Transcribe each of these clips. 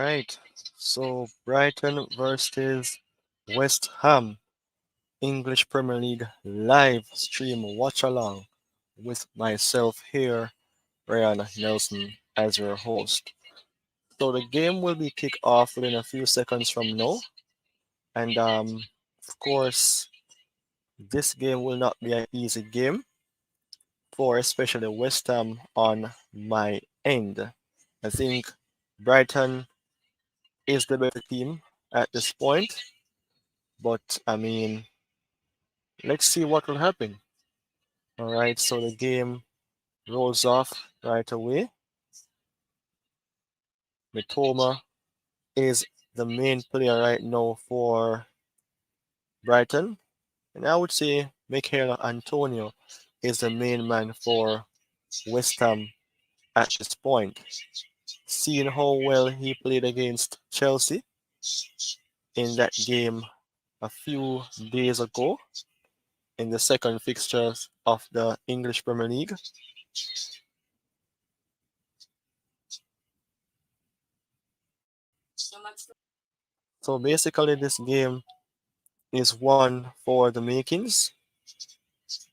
right. So Brighton versus West Ham, English Premier League live stream watch along with myself here, Rayon Nelson, as your host. So the game will be kicked off within a few seconds from now, and of course, this game will not be an easy game for especially West Ham on my end. I think Brighton is the better team at this point, but I mean, let's see what will happen. All right, so the game rolls off right away. Mitoma is the main player right now for Brighton, and I would say Michael Antonio is the main man for West Ham at this point. Seeing how well he played against Chelsea in that game a few days ago in the second fixtures of the English Premier League. So basically, this game is one for the makings.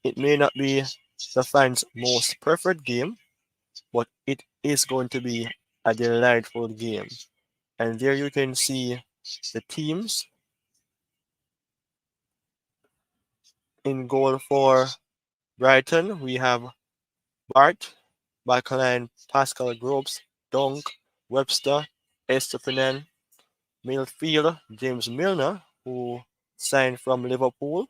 It may not be the fans' most preferred game, but it is going to be a delightful game. And there you can see the teams in goal for Brighton. We have Bart, Backline, Pascal Groves, Dunk, Webster, Estepinen, midfield, James Milner, who signed from Liverpool.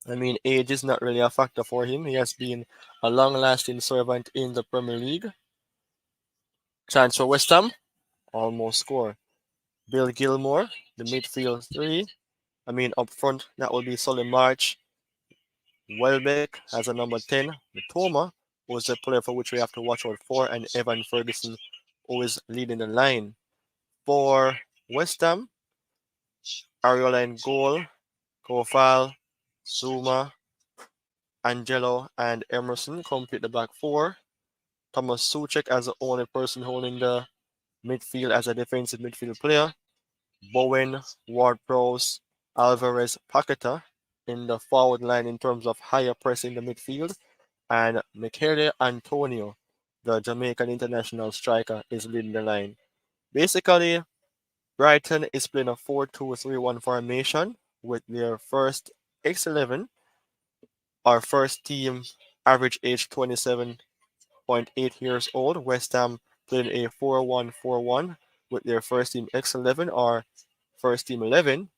I mean, age is not really a factor for him. He has been a long lasting servant in the Premier League. Chance for West Ham, almost score. Bill Gilmore, the midfield three. I mean, up front, that will be Solly March. Welbeck as a number 10. Mitoma, who is the player for which we have to watch out for. And Evan Ferguson, who is leading the line. For West Ham, Ariola in goal. Kofal, Zuma, Angelo, and Emerson complete the back four. Thomas Suchek as the only person holding the midfield as a defensive midfield player. Bowen, Ward-Prowse, Alvarez, Paqueta in the forward line in terms of higher press in the midfield. And Michele Antonio, the Jamaican international striker, is leading the line. Basically, Brighton is playing a 4-2-3-1 formation with their first X11, our first team average age 27.8 years old. West Ham playing a 4-1-4-1 with their first team X11 or first team 11,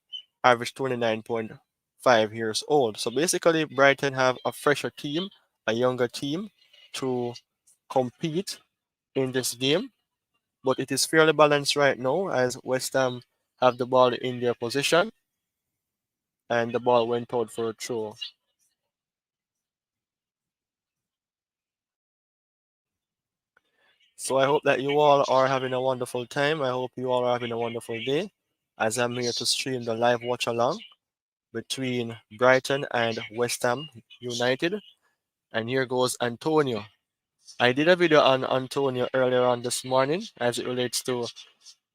average 29.5 years old. So basically, Brighton have a fresher team, a younger team to compete in this game, but it is fairly balanced right now as West Ham have the ball in their possession and the ball went out for a throw. So I hope that you all are having a wonderful time. I hope you all are having a wonderful day as I'm here to stream the live watch along between Brighton and West Ham United. And here goes Antonio. I did a video on Antonio earlier on this morning as it relates to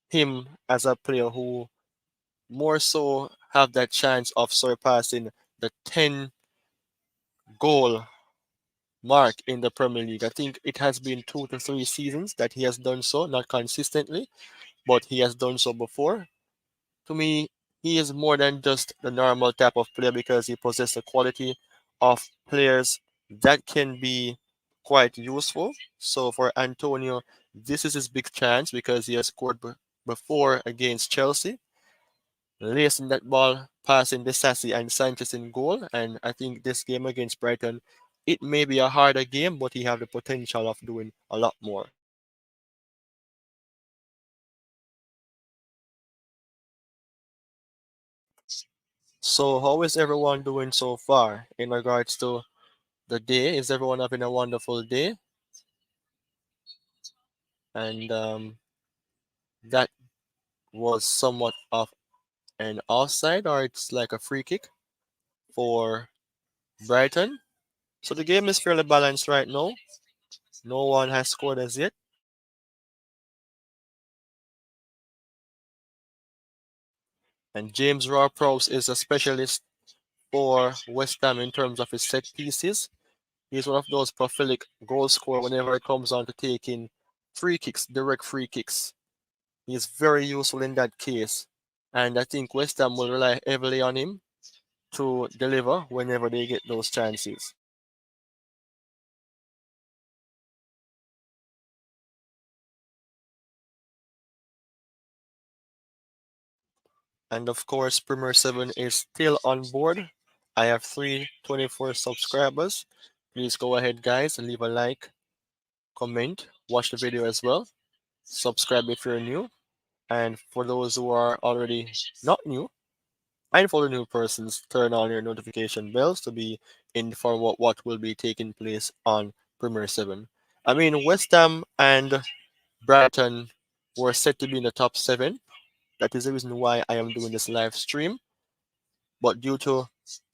him as a player who more so have that chance of surpassing the 10 goal mark in the Premier League. I think it has been 2 to 3 seasons that he has done so, not consistently, but he has done so before. To me, he is more than just the normal type of player because he possesses the quality of players that can be quite useful. So for Antonio, this is his big chance because he has scored before against Chelsea, lacing that ball, passing Desassi and Sanchez in goal. And I think this game against Brighton, it may be a harder game, but he have the potential of doing a lot more. So how is everyone doing so far in regards to the day? Is everyone having a wonderful day? And that was somewhat of an offside, or it's like a free kick for Brighton. So the game is fairly balanced right now. No one has scored as yet. And James Ward-Prowse is a specialist for West Ham in terms of his set pieces. He's one of those prolific goal scorers whenever it comes on to taking free kicks, direct free kicks. He's very useful in that case. And I think West Ham will rely heavily on him to deliver whenever they get those chances. And of course, Premier 7 is still on board. I have 324 subscribers. Please go ahead, guys, and leave a like, comment, watch the video as well. Subscribe if you're new. And for those who are already not new, and for the new persons, turn on your notification bells to be informed what will be taking place on Premier 7. I mean, West Ham and Brighton were set to be in the top 7. That is the reason why I am doing this live stream. But due to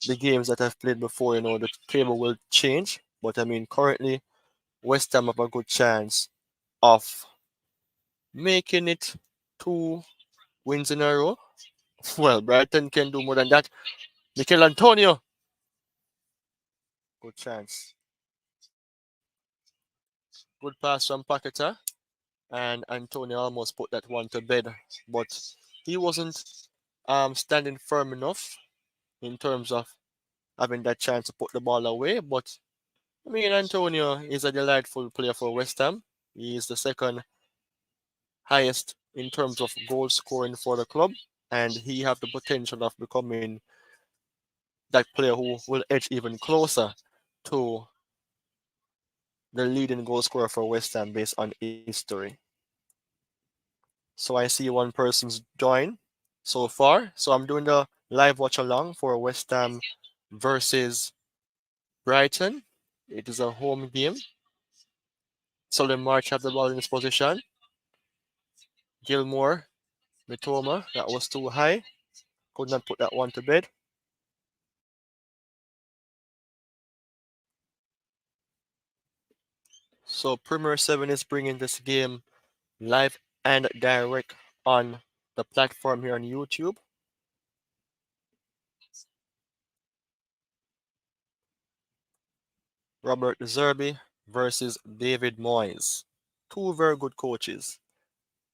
the games that I've played before, the table will change. But I mean, currently, West Ham have a good chance of making it 2 wins in a row. Well, Brighton can do more than that. Mikel Antonio, good chance. Good pass from Paqueta, and Antonio almost put that one to bed, but he wasn't standing firm enough in terms of having that chance to put the ball away. But I mean, Antonio is a delightful player for West Ham. He is the second highest in terms of goal scoring for the club, and he have the potential of becoming that player who will edge even closer to the leading goal scorer for West Ham based on history. So I see one person's join so far. So I'm doing the live watch along for West Ham versus Brighton. It is a home game. Solomon March have the ball in his position. Gilmore, Mitoma, that was too high. Could not put that one to bed. So Premier 7 is bringing this game live and direct on the platform here on YouTube. Robert De Zerbi versus David Moyes. Two very good coaches.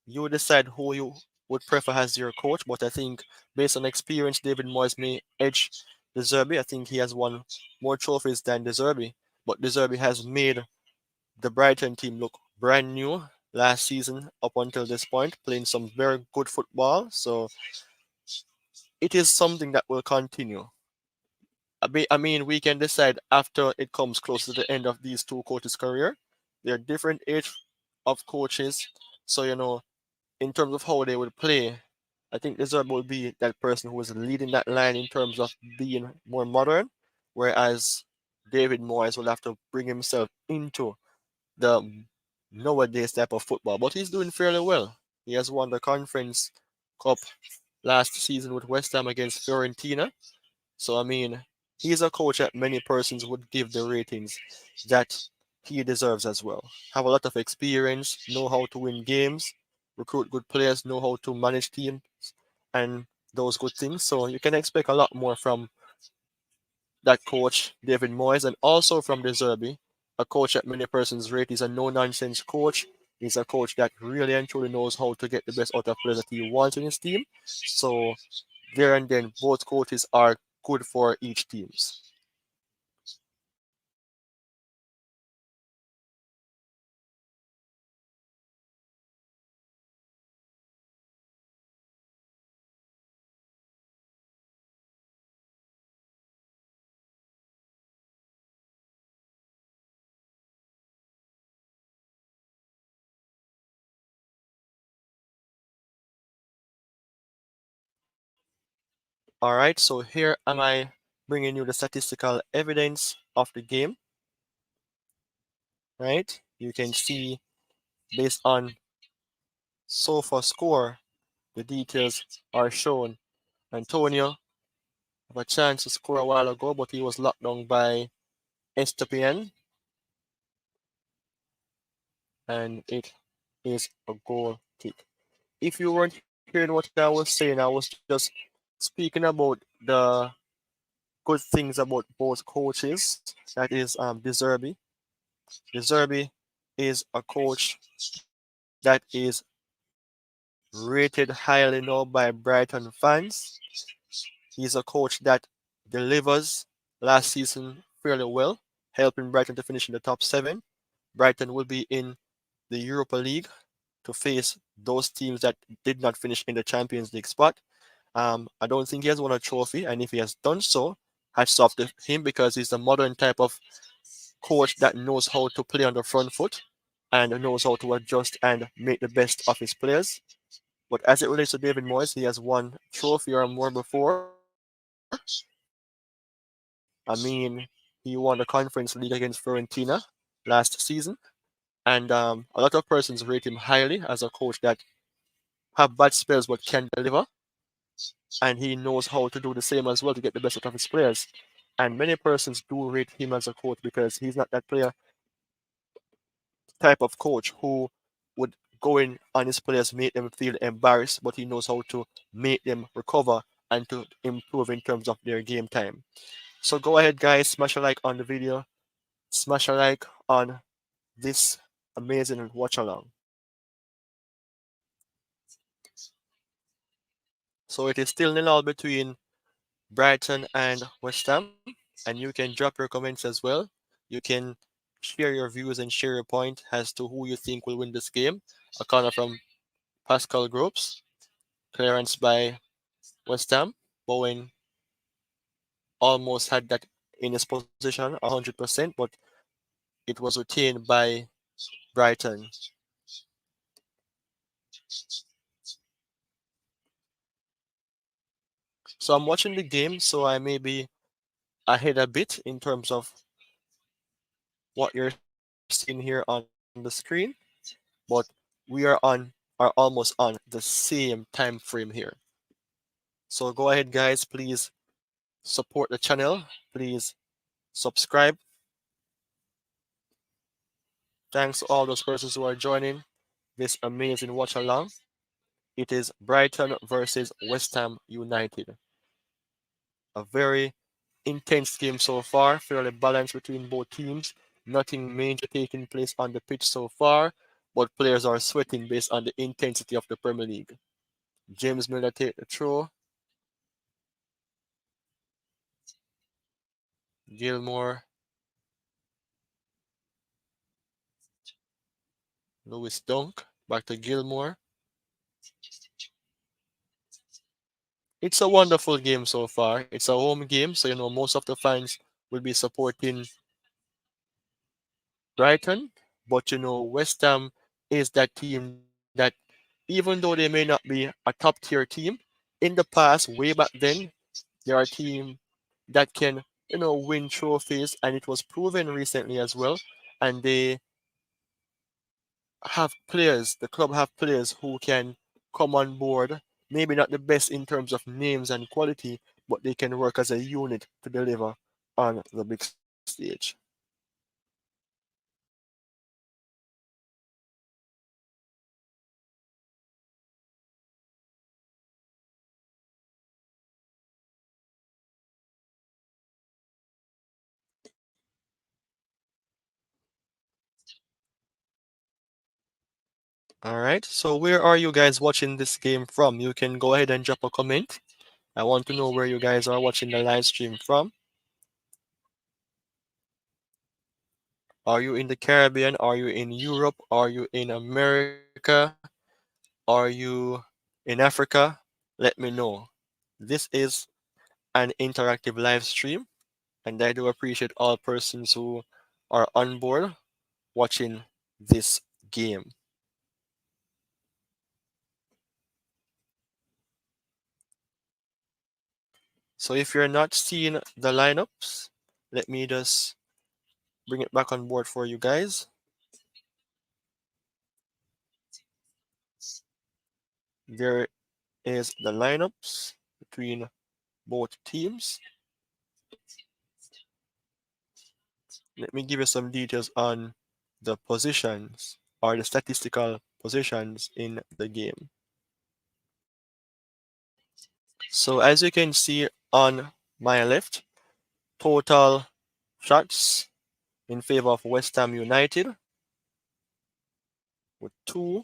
You decide who you would prefer as your coach, but I think based on experience, David Moyes may edge De Zerbi. I think he has won more trophies than De Zerbi, but De Zerbi has made the Brighton team look brand new last season up until this point, playing some very good football. So it is something that will continue. I mean, we can decide after it comes close to the end of these two coaches' career. They're different age of coaches, so in terms of how they would play, I think Deserve will be that person who is leading that line in terms of being more modern, whereas David Moyes will have to bring himself into the nowadays type of football. But he's doing fairly well. He has won the Conference Cup last season with West Ham against Fiorentina. So I mean, he's a coach that many persons would give the ratings that he deserves as well. Have a lot of experience, know how to win games, recruit good players, know how to manage teams, and those good things. So you can expect a lot more from that coach, David Moyes, and also from De Zerbi, a coach that many persons rate is a no-nonsense coach. He's a coach that really and truly knows how to get the best out of players that he wants in his team. So there and then, both coaches are good for each teams. All right, so here am I bringing you the statistical evidence of the game. Right, you can see based on sofa score, the details are shown. Antonio have a chance to score a while ago, but he was locked down by Estepian, and it is a goal kick. If you weren't hearing what I was saying, I was just Speaking about the good things about both coaches, that is De Zerbi is a coach that is rated highly now by Brighton fans. He's a coach that delivers last season fairly well, helping Brighton to finish in the top seven. Brighton will be in the Europa League to face those teams that did not finish in the Champions League spot. I don't think he has won a trophy, and if he has done so, hats off to him because he's a modern type of coach that knows how to play on the front foot and knows how to adjust and make the best of his players. But as it relates to David Moyes, he has won trophy or more before. I mean, he won the Conference League against Fiorentina last season, and a lot of persons rate him highly as a coach that have bad spells but can deliver, and he knows how to do the same as well to get the best out of his players. And many persons do rate him as a coach because he's not that player type of coach who would go in on his players, make them feel embarrassed, but he knows how to make them recover and to improve in terms of their game time. So go ahead, guys, smash a like on the video, smash a like on this amazing watch along. So it is still nil all between Brighton and West Ham, and you can drop your comments as well. You can share your views and share your point as to who you think will win this game. A corner from Pascal Groups, clearance by West Ham. Bowen almost had that in his possession 100%, but it was retained by Brighton. So I'm watching the game, so I may be ahead a bit in terms of what you're seeing here on the screen, but we are almost on the same time frame here. So go ahead, guys. Please support the channel. Please subscribe. Thanks to all those persons who are joining this amazing watch along. It is Brighton versus West Ham United. A very intense game so far, fairly balanced between both teams. Nothing major taking place on the pitch so far, but players are sweating based on the intensity of the Premier League. James Miller take the throw. Gilmore, Lewis Dunk, back to Gilmore. It's a wonderful game so far. It's a home game, so most of the fans will be supporting Brighton, but West Ham is that team that, even though they may not be a top tier team, in the past, way back then, they are a team that can, win trophies, and it was proven recently as well. And they have players, the club have players who can come on board, maybe not the best in terms of names and quality, but they can work as a unit to deliver on the big stage. All right. So where are you guys watching this game from? You can go ahead and drop a comment. I want to know where you guys are watching the live stream from. Are you in the Caribbean? Are you in Europe? Are you in America? Are you in Africa? Let me know. This is an interactive live stream, and I do appreciate all persons who are on board watching this game. So if you're not seeing the lineups, let me just bring it back on board for you guys. There is the lineups between both teams. Let me give you some details on the positions or the statistical positions in the game. So as you can see on my left, total shots in favor of West Ham United with 2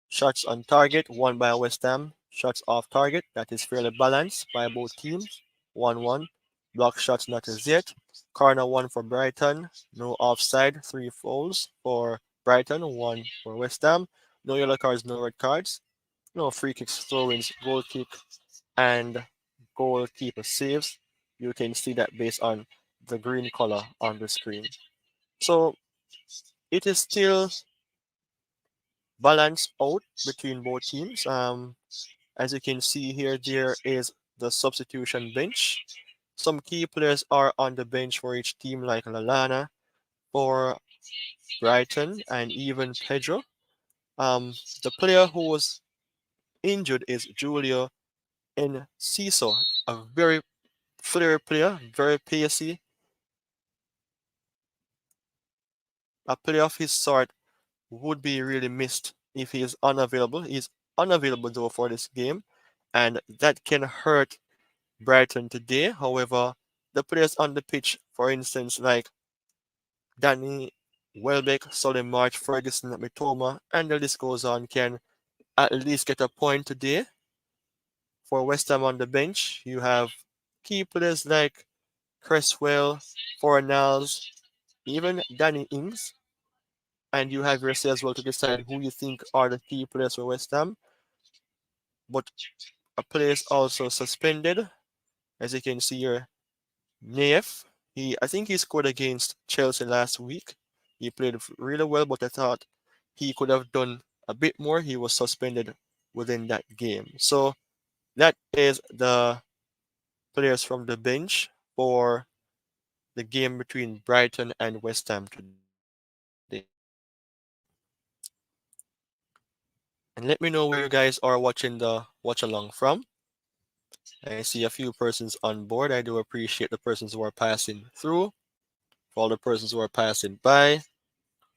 shots on target, 1 by West Ham, shots off target. That is fairly balanced by both teams. 1-1. Block shots not as yet. Corner 1 for Brighton. No offside. 3 fouls for Brighton. 1 for West Ham. No yellow cards, no red cards. No free kicks, throw-ins, goal kick, and goalkeeper saves. You can see that based on the green color on the screen. So it is still balanced out between both teams. As you can see here, there is the substitution bench. Some key players are on the bench for each team, like Lalana for Brighton and even Pedro. The player who was injured is Julio Enciso, a very flair player, very pacey, a player of his sort would be really missed if he is unavailable. He's unavailable though for this game, and that can hurt Brighton today. However, the players on the pitch, for instance, like Danny Welbeck, Solly March, Ferguson, Mitoma, and the list goes on, can at least get a point today. For West Ham on the bench, you have key players like Cresswell, Fornals, even Danny Ings, and you have your say as well to decide who you think are the key players for West Ham. But a player is also suspended, as you can see here. Neef, I think he scored against Chelsea last week. He played really well, but I thought he could have done a bit more. He was suspended within that game. So that is the players from the bench for the game between Brighton and West Ham today. And let me know where you guys are watching the watch along from. I see a few persons on board. I do appreciate the persons who are passing through. For all the persons who are passing by,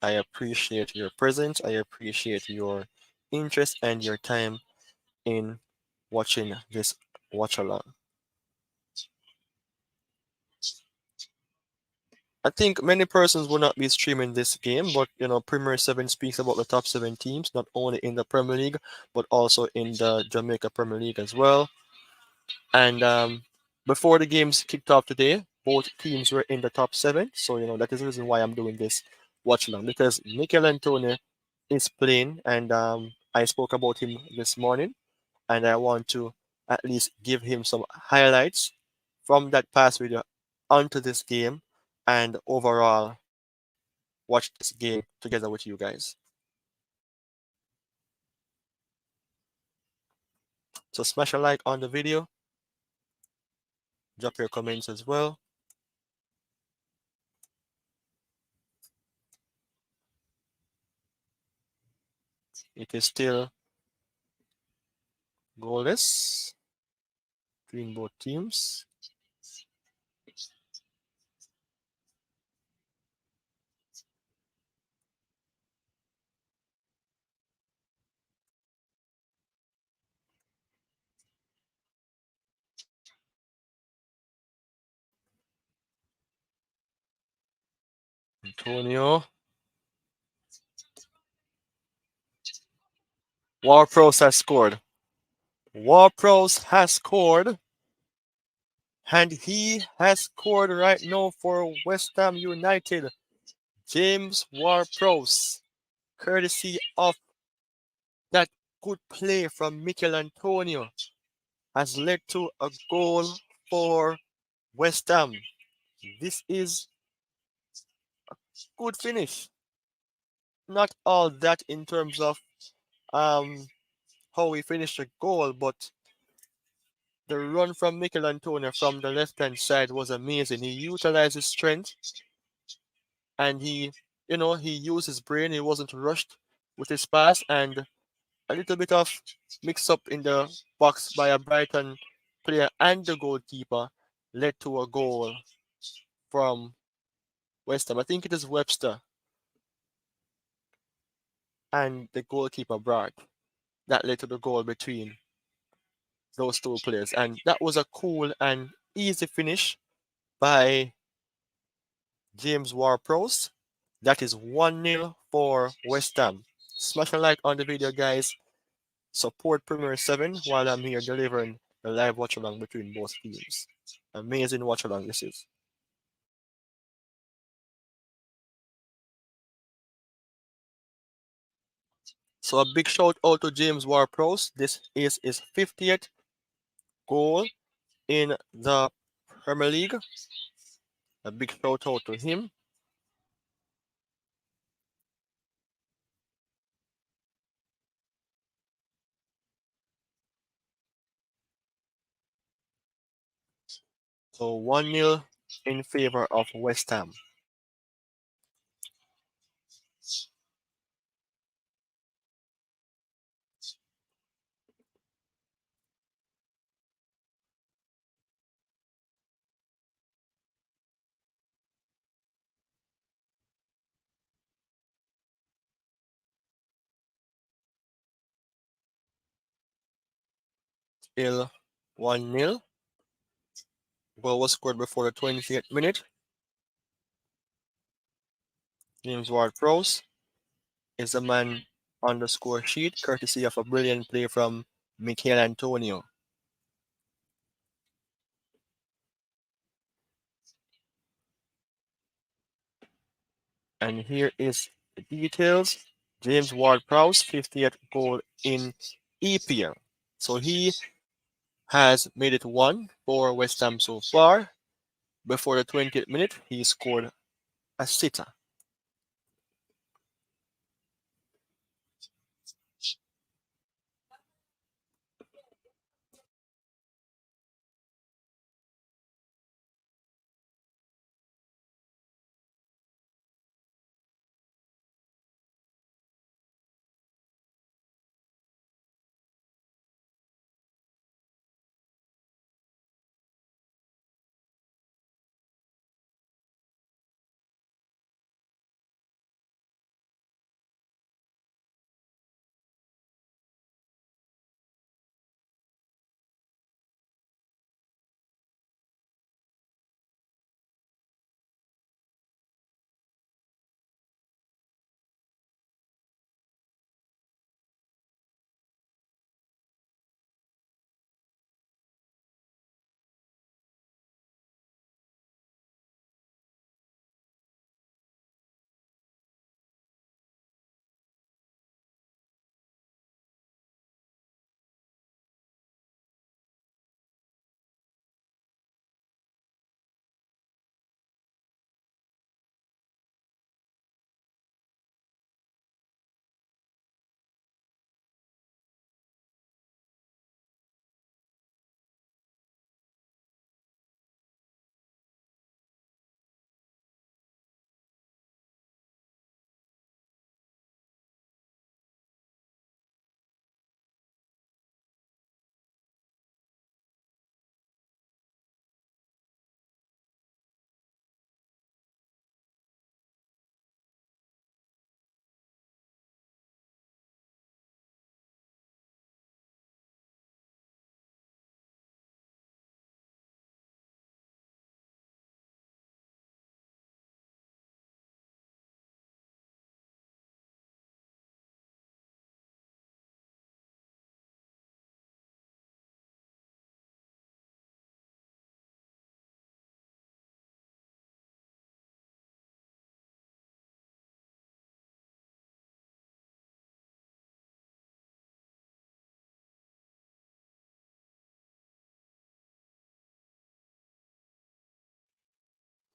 I appreciate your presence. I appreciate your interest and your time in watching this watch along. I think many persons will not be streaming this game, but Premier 7 speaks about the top 7 teams, not only in the Premier League, but also in the Jamaica Premier League as well. And before the games kicked off today, both teams were in the top 7. So, that is the reason why I'm doing this watch along, because Mikel Antonio is playing, and I spoke about him this morning, and I want to at least give him some highlights from that past video onto this game, and overall watch this game together with you guys. So smash a like on the video, drop your comments as well. It is still goalless between both teams. Antonio. Warpros has scored. Warpros has scored. And he has scored right now for West Ham United. James Ward-Prowse, courtesy of that good play from Mikel Antonio, has led to a goal for West Ham. This is a good finish. Not all that in terms of how we finished the goal, but the run from Mikel Antonio from the left-hand side was amazing. He utilized his strength, and he used his brain. He wasn't rushed with his pass, and a little bit of mix up in the box by a Brighton player and the goalkeeper led to a goal from West Ham. I think it is Webster and the goalkeeper Brad that led to the goal between those two players. And that was a cool and easy finish by James Ward-Prowse. That is 1-0 for West Ham. Smash a like on the video, guys. Support Premier 7 while I'm here delivering the live watch along between both teams. Amazing watch along this is. So a big shout out to James Ward-Prowse. This is his 50th goal in the Premier League. A big shout out to him. So 1-0 in favor of West Ham. Still 1-0. Goal was scored before the 28th minute. James Ward-Prowse is the man on the score sheet, courtesy of a brilliant play from Michael Antonio. And here is the details. James Ward-Prowse, 50th goal in EPL. So he has made it one for West Ham so far. Before the 20th minute, he scored a sitter.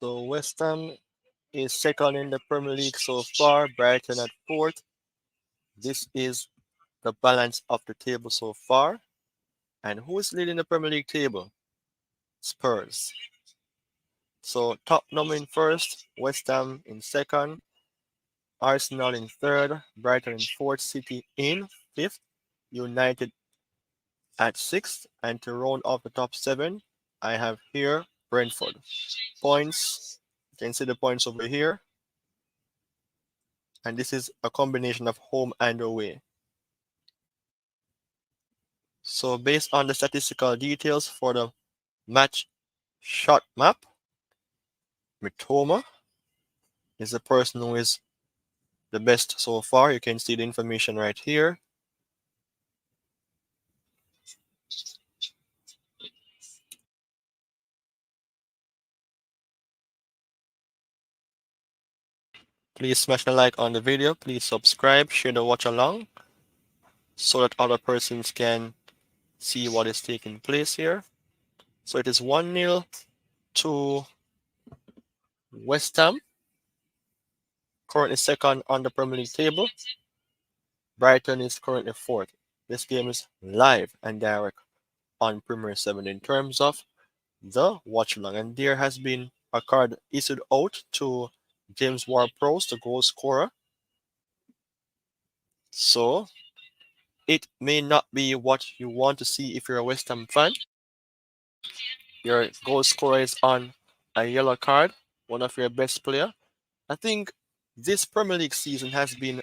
So West Ham is second in the Premier League so far, Brighton at fourth. This is the balance of the table so far. And who is leading the Premier League table? Spurs. So Tottenham in first, West Ham in second, Arsenal in third, Brighton in fourth, City in fifth, United at sixth, and to round off the top seven, I have here Brentford. Points, you can see the points over here, and this is a combination of home and away. So based on the statistical details for the match shot map, Mitoma is the person who is the best so far. You can see the information right here. Please smash the like on the video. Please subscribe, share the watch along so that other persons can see what is taking place here. So it is 1-0 to West Ham, currently second on the Premier League table. Brighton is currently fourth. This game is live and direct on Premier 7 in terms of the watch along. And there has been a card issued out to James Ward-Prowse, the goal scorer. So it may not be what you want to see if you're a West Ham fan. Your goal scorer is on a yellow card, one of your best player. I think this Premier League season has been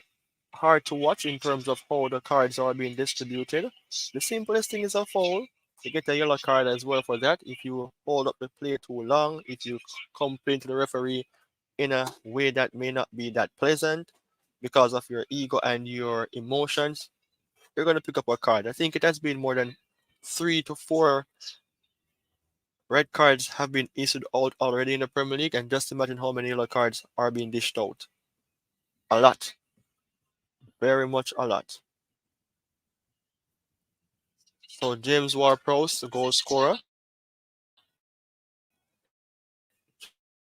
hard to watch in terms of how the cards are being distributed. The simplest thing is a foul. You get a yellow card as well for that. If you hold up the play too long, if you complain to the referee in a way that may not be that pleasant because of your ego and your emotions, you're going to pick up a card. I think it has been more than 3 to 4 red cards have been issued out already in the Premier League, and just imagine how many yellow cards are being dished out. A lot. Very much a lot. So James Ward-Prowse, the goal scorer,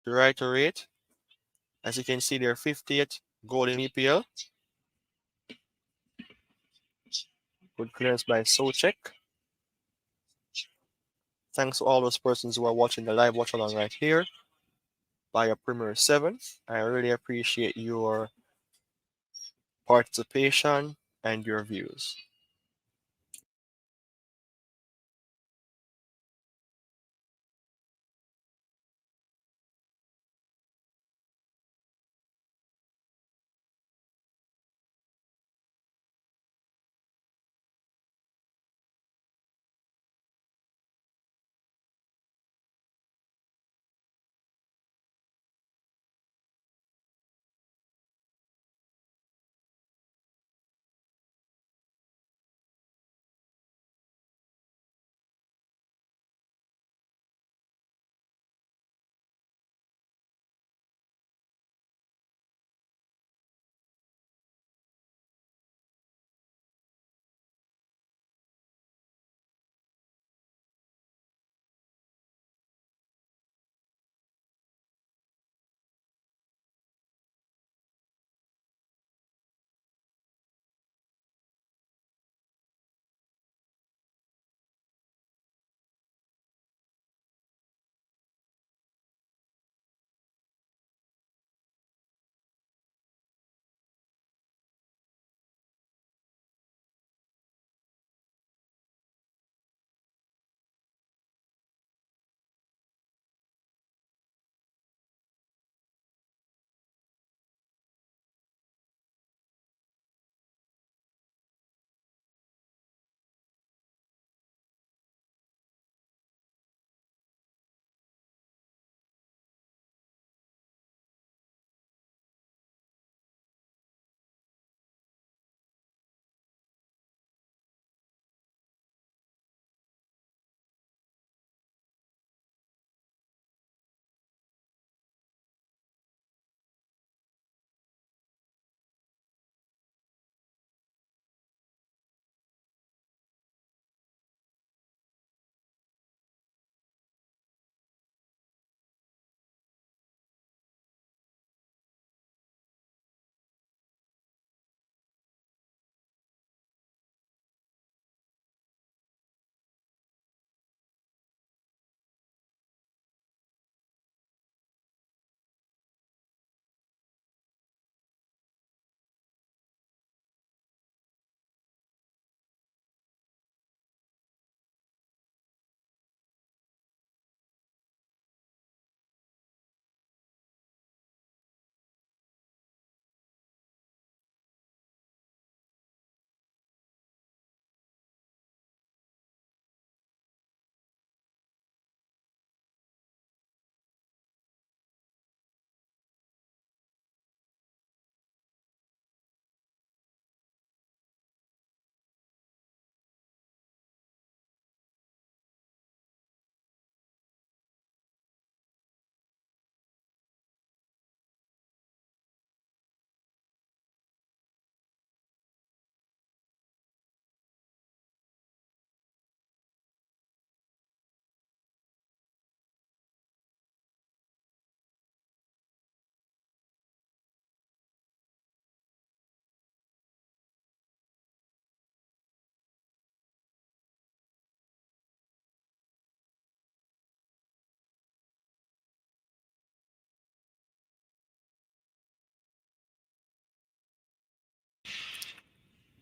the right rate. As you can see, their 50th goal in EPL. Good clearance by Soucek. Thanks to all those persons who are watching the live watch along right here by a Premier 7. I really appreciate your participation and your views.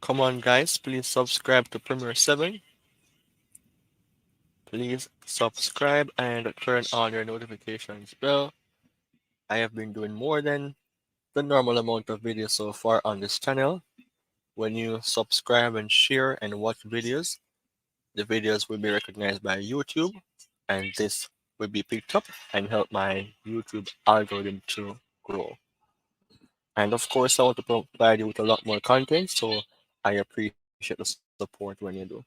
Come on, guys, please subscribe to Premier 7. Please subscribe and turn on your notifications bell. I have been doing more than the normal amount of videos so far on this channel. When you subscribe and share and watch videos, the videos will be recognized by YouTube, and this will be picked up and help my YouTube algorithm to grow. And of course, I want to provide you with a lot more content, so I appreciate the support when you do.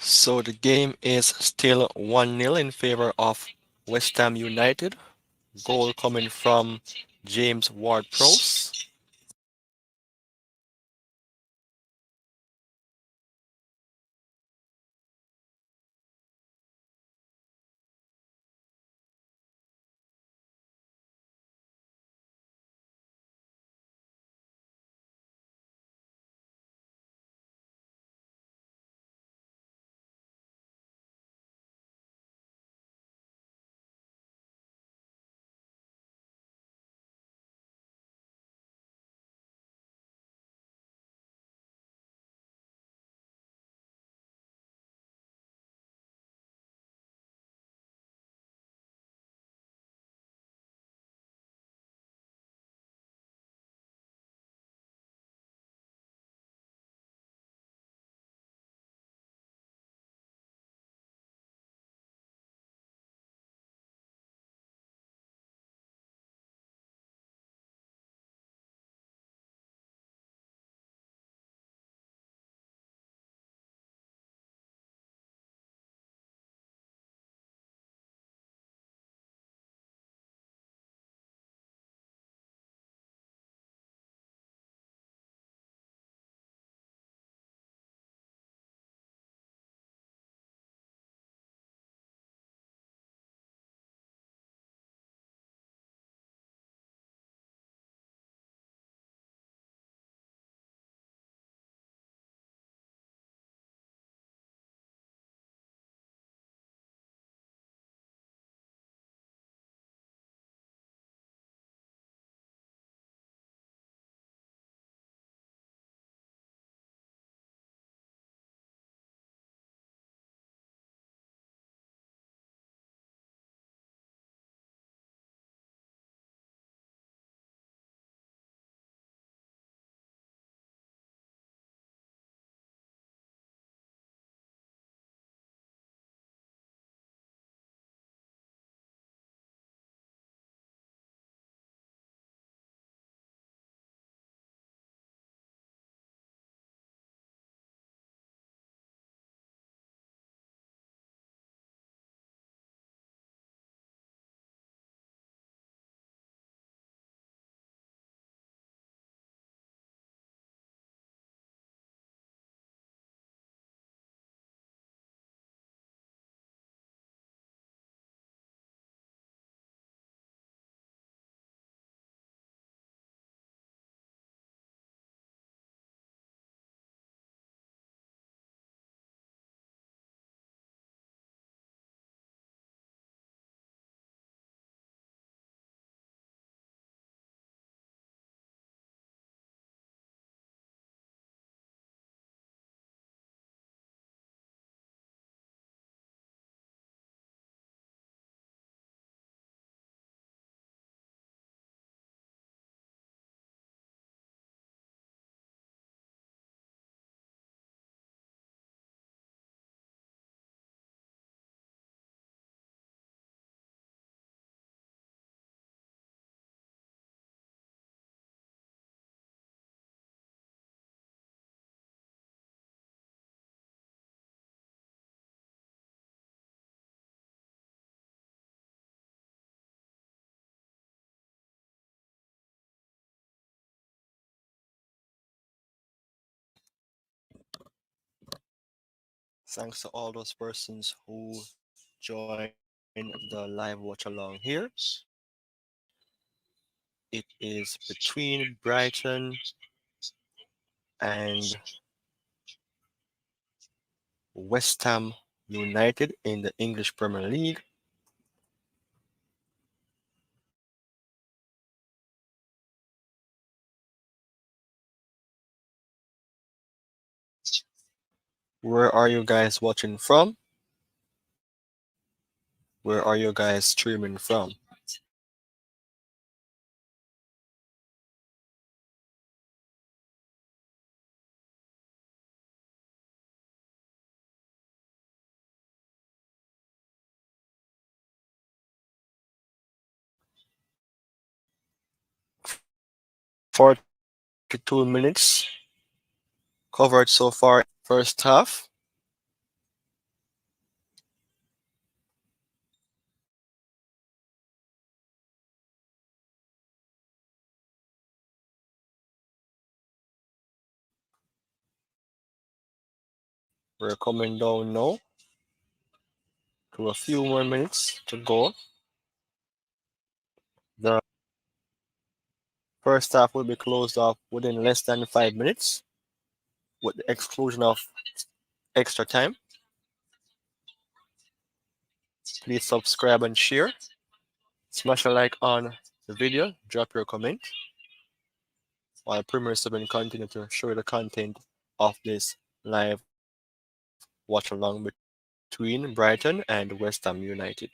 So the game is still 1-0 in favor of West Ham United. Goal coming from James Ward-Prowse. Thanks to all those persons who join the live watch along here. It is between Brighton and West Ham United in the English Premier League. Where are you guys watching from? Where are you guys streaming from? 42 minutes covered so far, first half. We're coming down now to a few more minutes to go. The first half will be closed off within less than 5 minutes, with the exclusion of extra time. Please subscribe and share. Smash a like on the video. Drop your comment while Premier 7 continue to show the content of this live watch along between Brighton and West Ham United.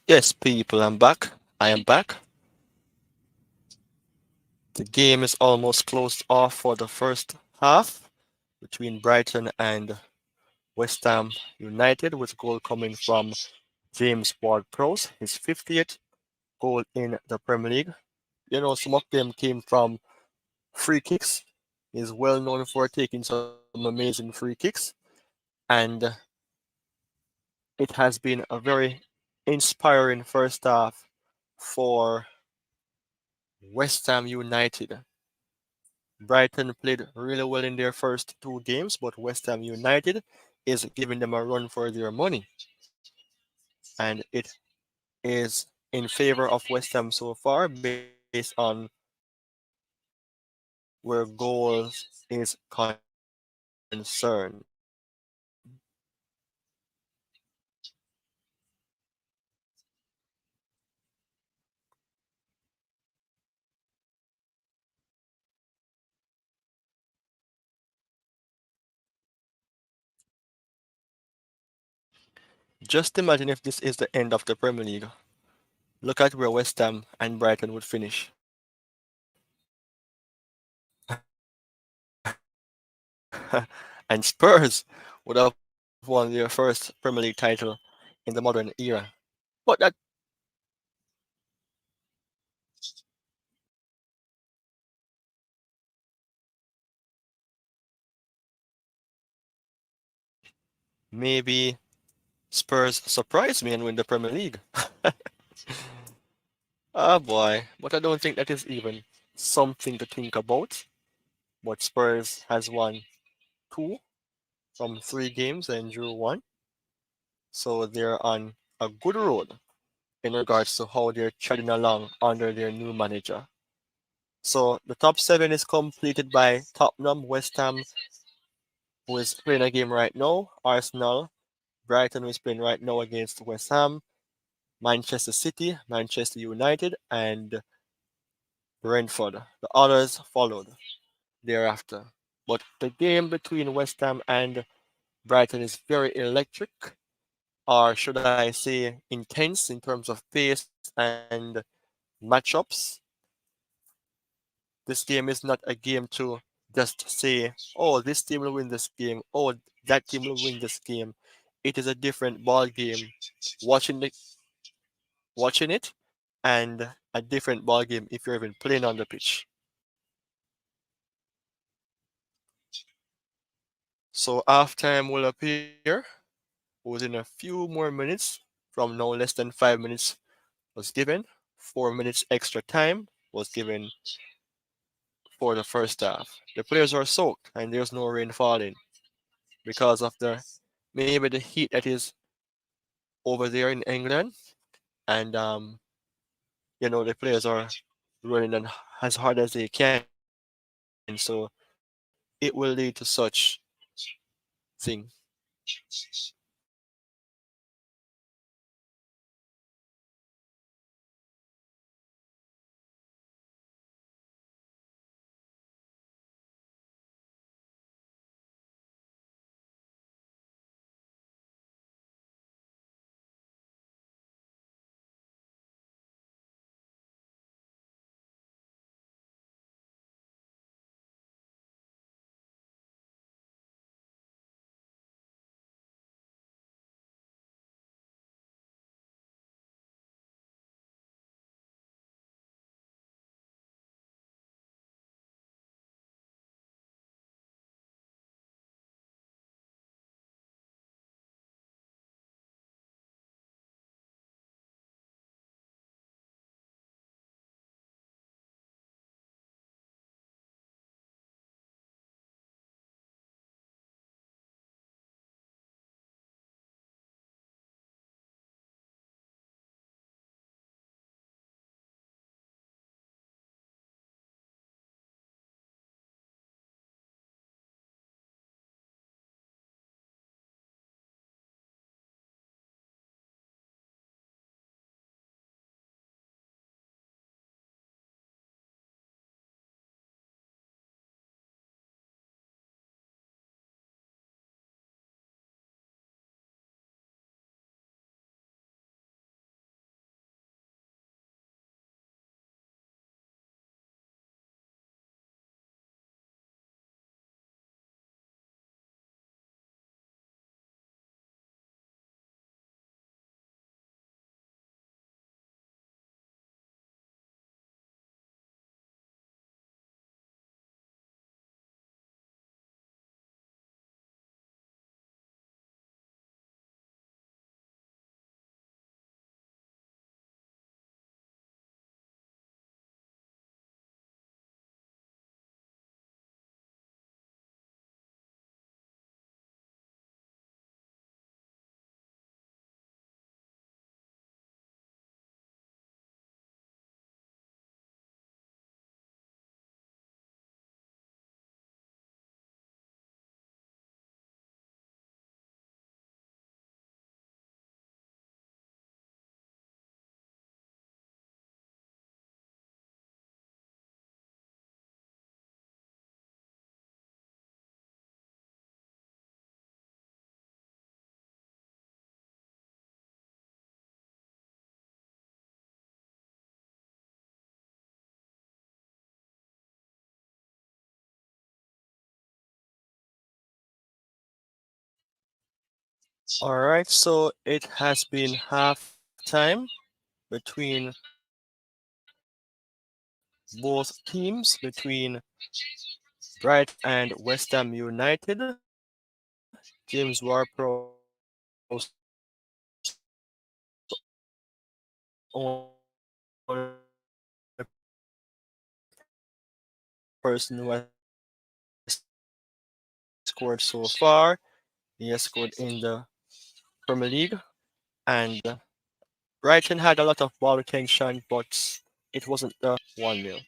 Yes, people, I'm back. I am back. The game is almost closed off for the first half between Brighton and West Ham United, with goal coming from James Ward-Prowse, his 50th goal in the Premier League. You know, some of them came from free kicks. He's well known for taking some amazing free kicks, and it has been a very inspiring first half for West Ham United. Brighton played really well in their first two games, but West Ham United is giving them a run for their money, and it is in favor of West Ham so far based on where goals is concerned. Just imagine if this is the end of the Premier League. Look at where West Ham and Brighton would finish. And Spurs would have won their first Premier League title in the modern era. But that maybe Spurs surprise me and win the Premier League. Oh boy, but I don't think that is even something to think about. But Spurs has won two from three games and drew one, so they're on a good road in regards to how they're treading along under their new manager. So the top seven is completed by Tottenham, West Ham, who is playing a game right now, Arsenal, Brighton, who is playing right now against West Ham, Manchester City, Manchester United, and Brentford. The others followed thereafter. But the game between West Ham and Brighton is very electric, or should I say intense in terms of pace and matchups. This game is not a game to just say, oh, this team will win this game, oh, that team will win this game. it is a different ball game watching watching it, and a different ball game if you're even playing on the pitch. So halftime will appear within a few more minutes from no less than 5 minutes was given. 4 minutes extra time was given for the first half. The players are soaked and there's no rain falling because of the maybe the heat that is over there in England, and the players are running as hard as they can, so it will lead to such thing. All right, so it has been halftime between both teams, between Brighton and West Ham United. James Ward-Prowse only person who has scored so far. He has scored in the Premier League, and Brighton had a lot of ball retention, but it wasn't the 1-0.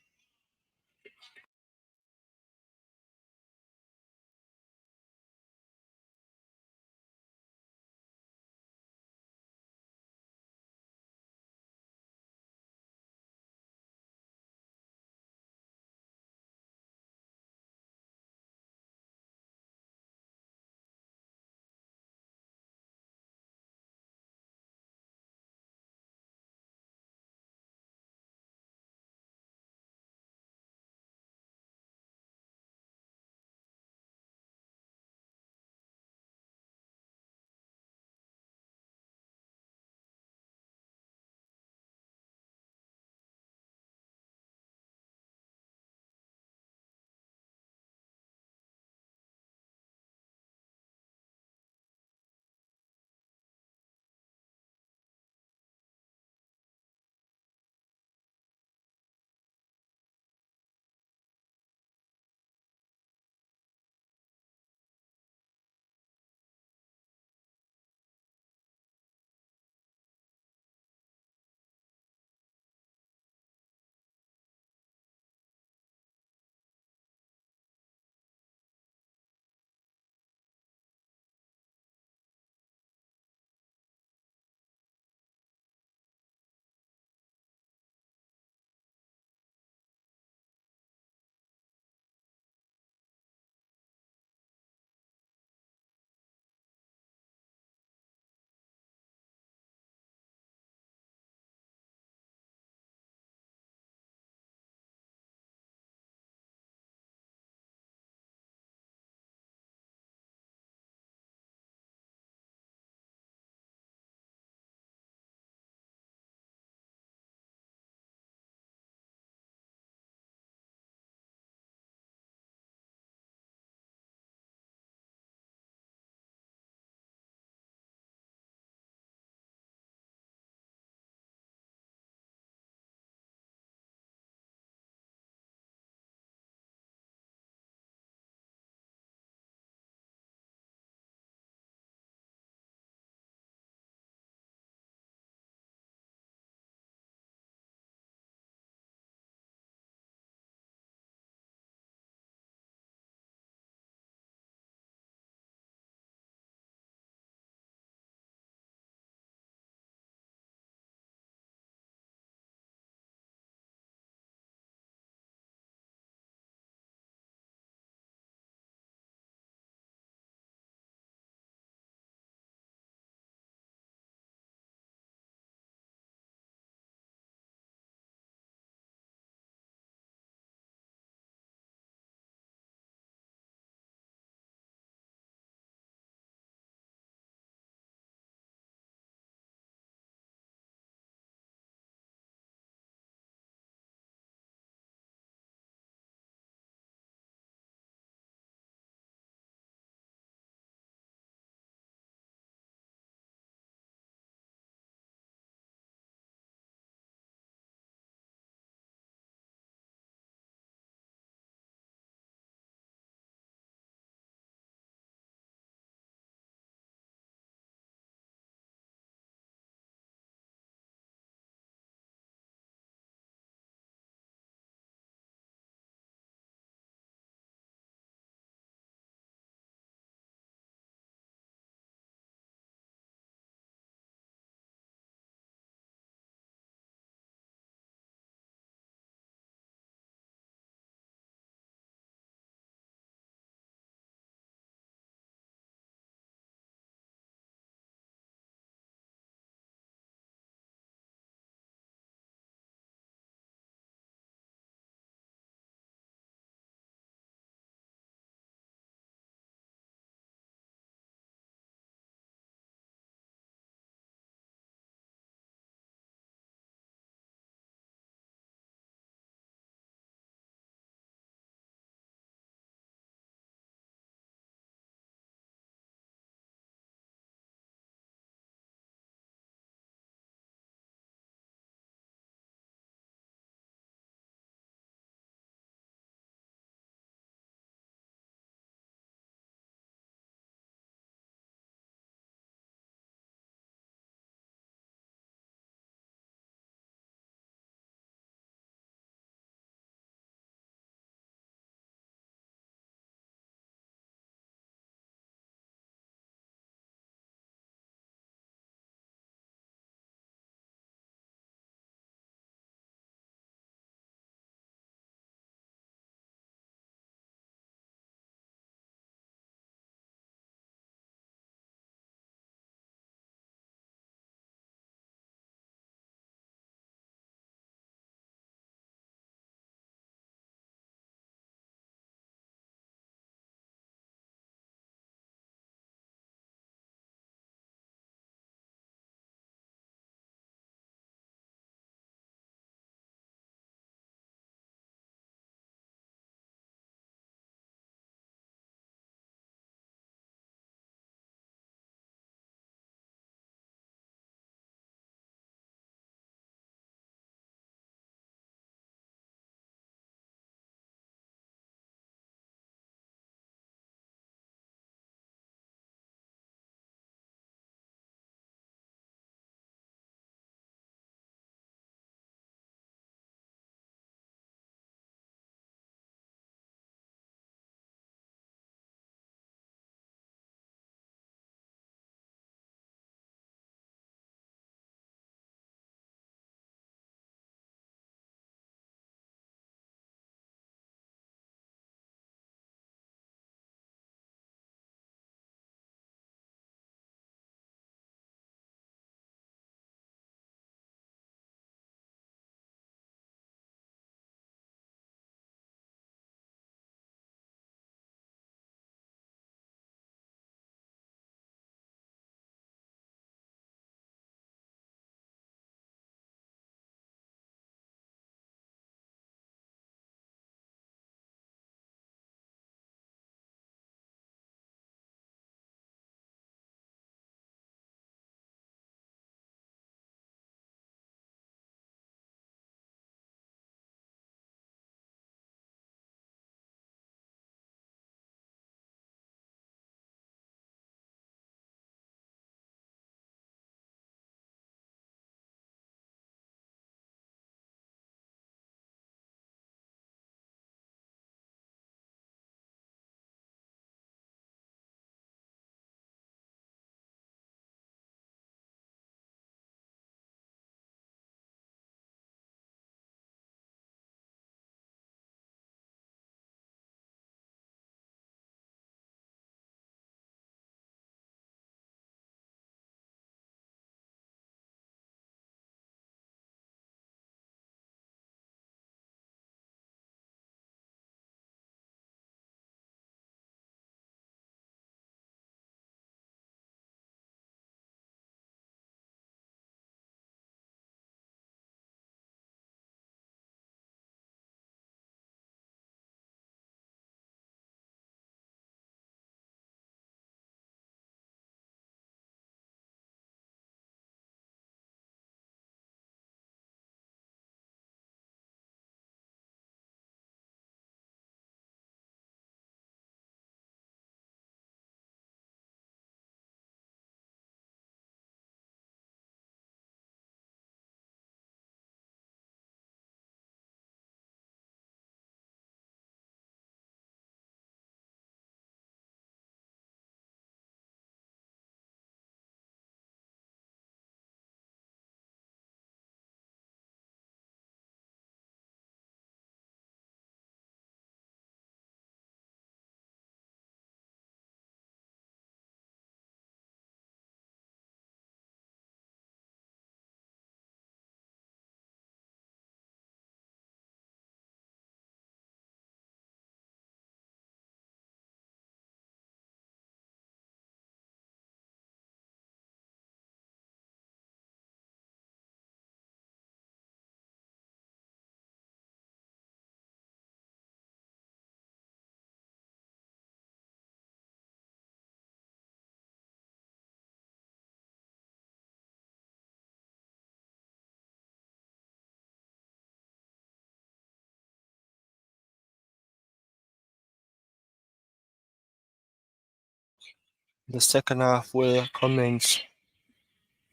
The second half will commence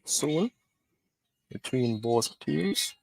soon between both teams.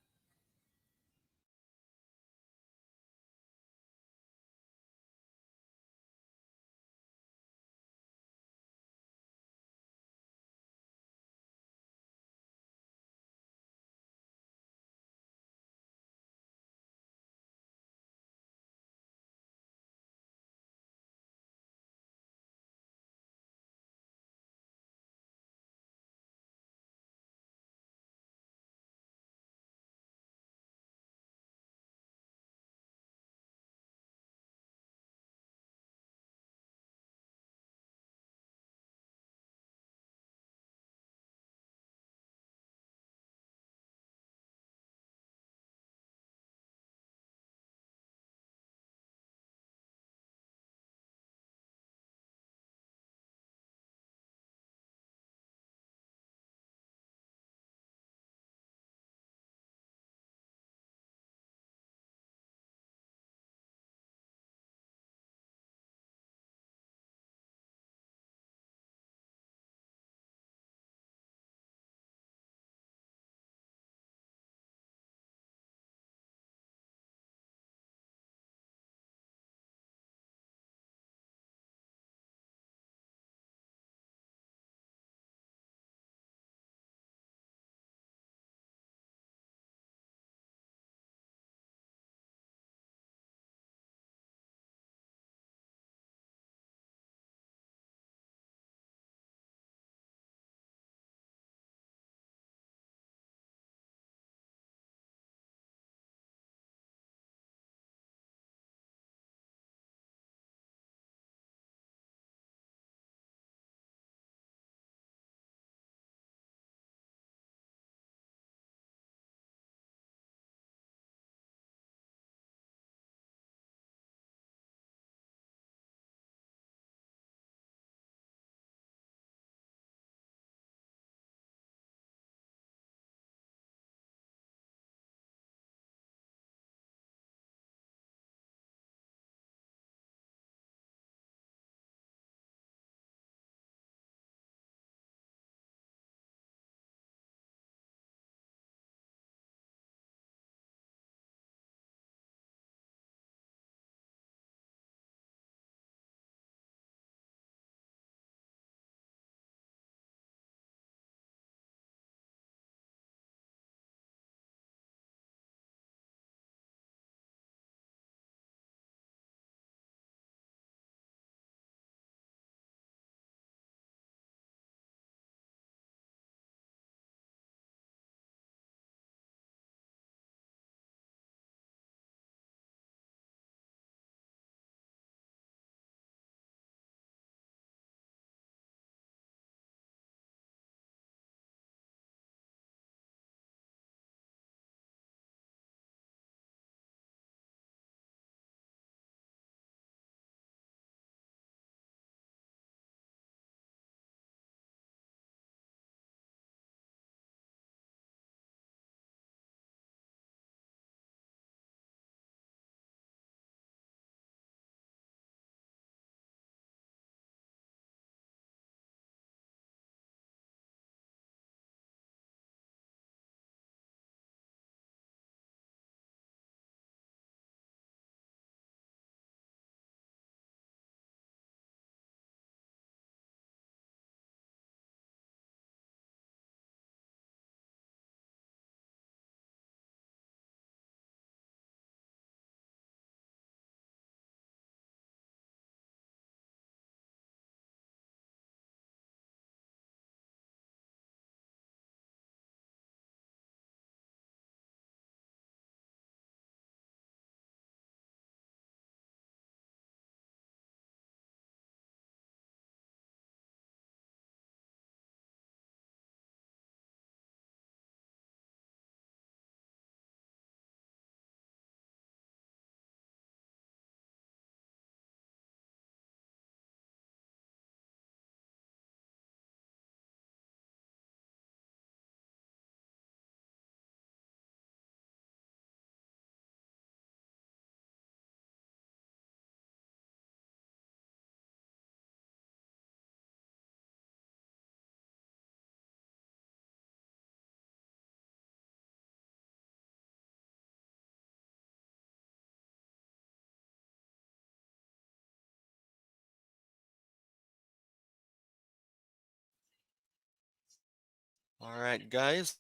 All right, guys.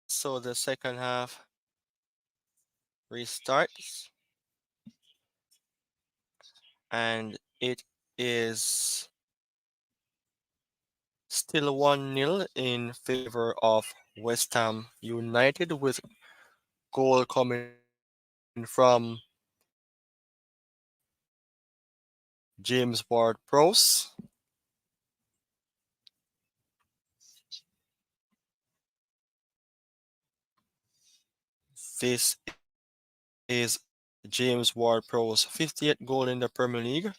So the second half restarts, and it is still 1-0 in favor of West Ham United, with goal coming from James Ward-Prowse. This is James Ward-Prowse's 50th goal in the Premier League,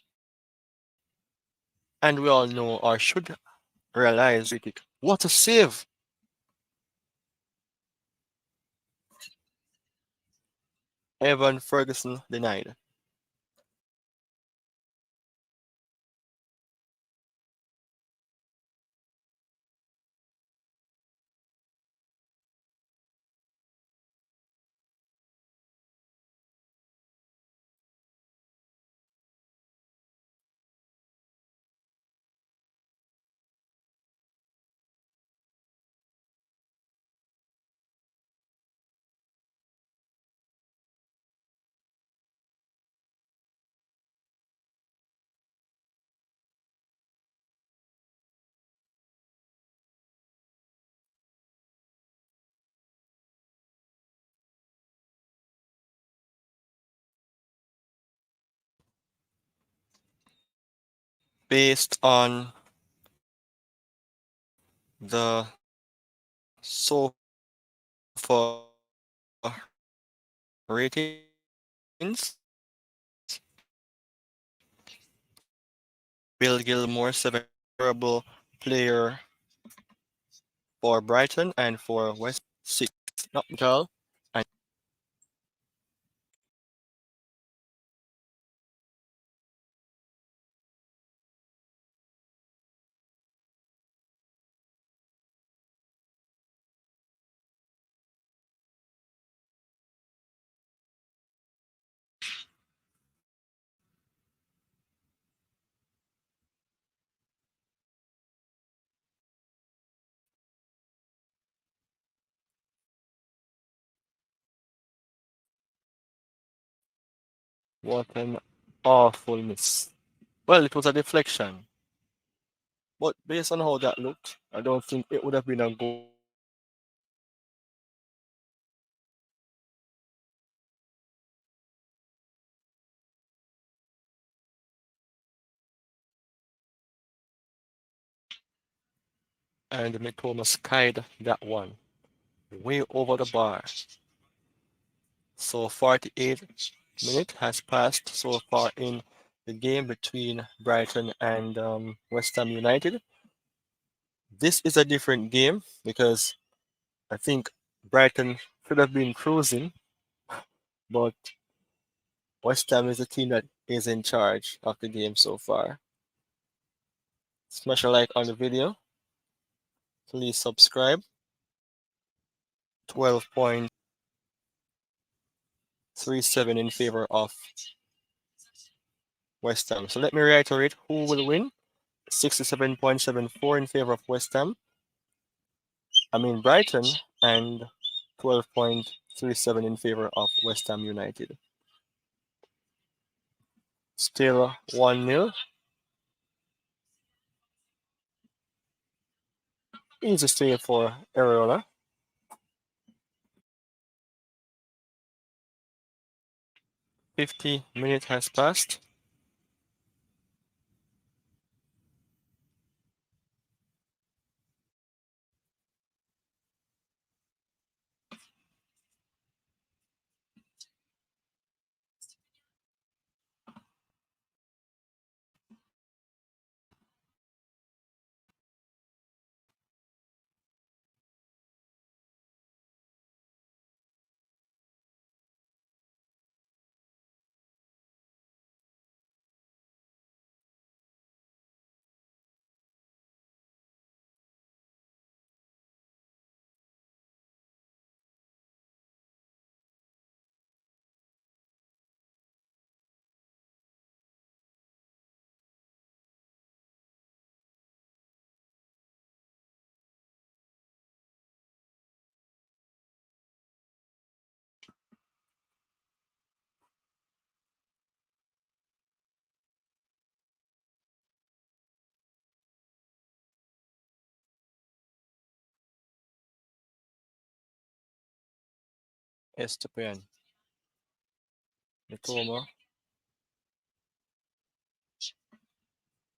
and we all know, or should realize, what a save! Evan Ferguson denied. Based on the sofa ratings, Bill Gilmore, seven player for Brighton, and for West six, not Michael. And what an awful miss. Well, it was a deflection, but based on how that looked, I don't think it would have been a goal. And Mitoma skied that one way over the bar. So 48 minutes has passed so far in the game between Brighton and West Ham United. This is a different game because I think Brighton should have been cruising, but West Ham is the team that is in charge of the game so far. Smash a like on the video. Please subscribe. 12.37 in favor of West Ham. So let me reiterate who will win. 67.74 in favor of West Ham. I mean Brighton, and 12.37 in favor of West Ham United. Still 1-0. Easy save for Areola. 50 minutes has passed. Estepan. Mitoma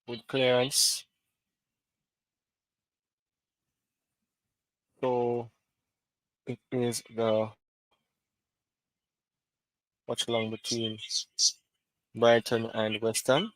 with clearance. So it is the watch along between Brighton and West Ham.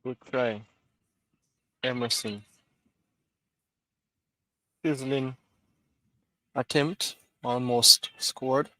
Good try. Emerson. Sizzling attempt. Almost scored.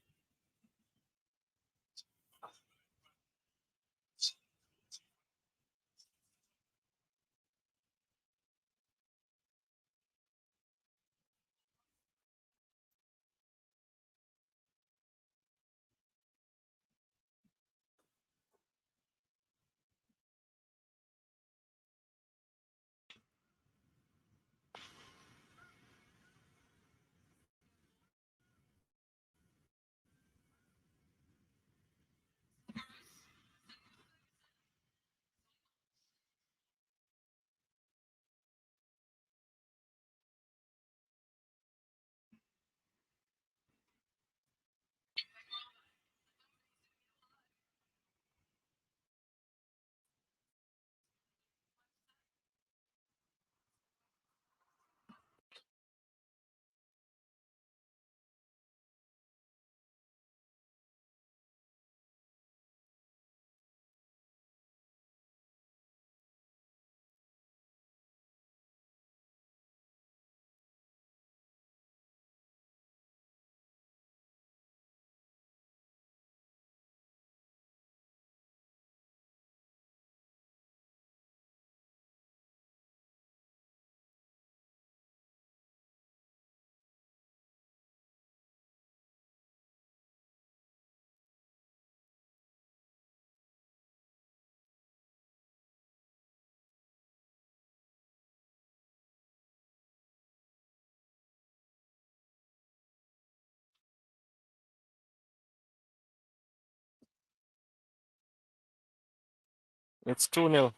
It's 2-0.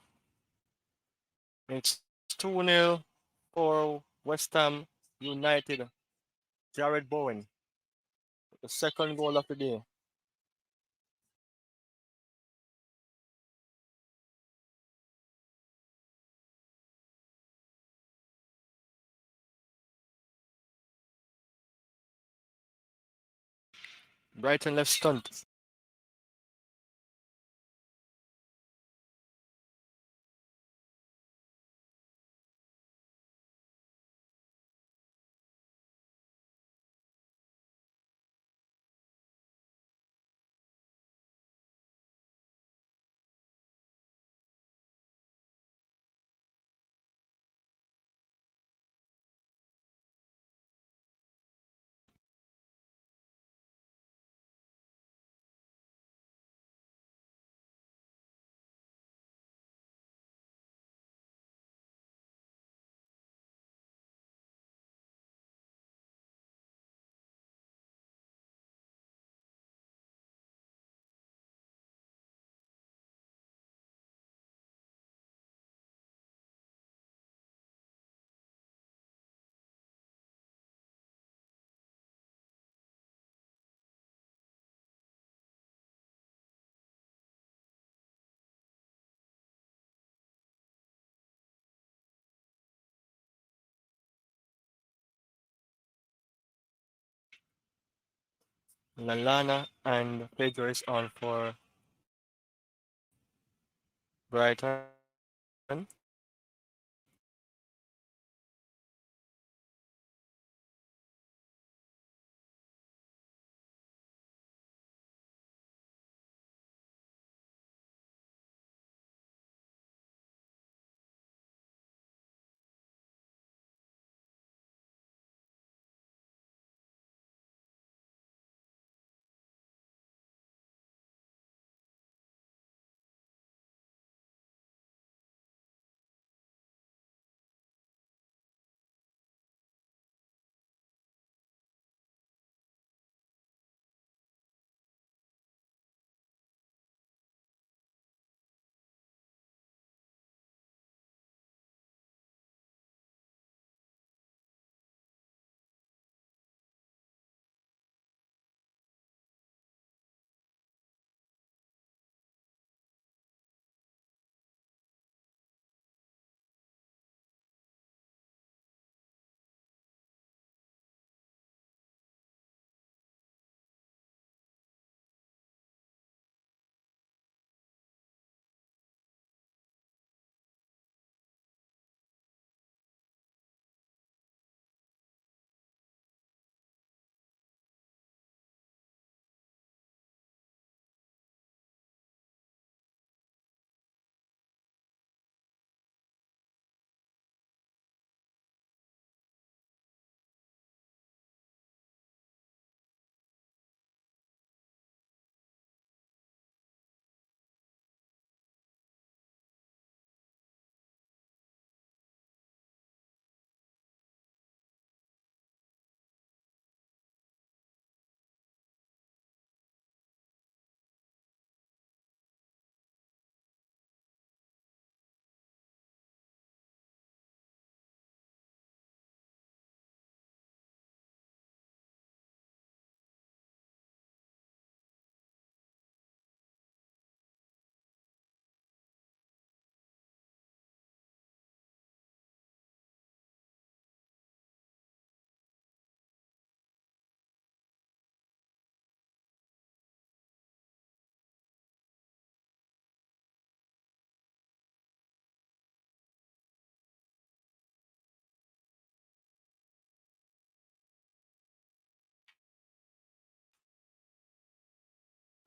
It's 2-0 for West Ham United. Jared Bowen, the second goal of the day. Brighton left stunt. Lalana and Pedro is on for Brighton.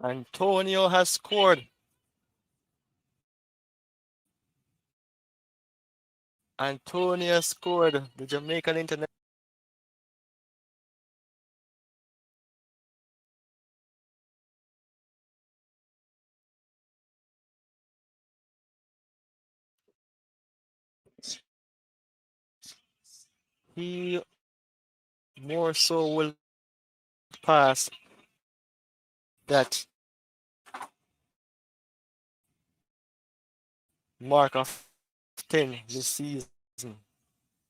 Antonio has scored. Antonio scored. The Jamaican international. He more so will pass that mark of 10 this season.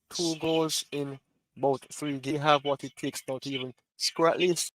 2 goals in about 3 games. Have what it takes now to even score at least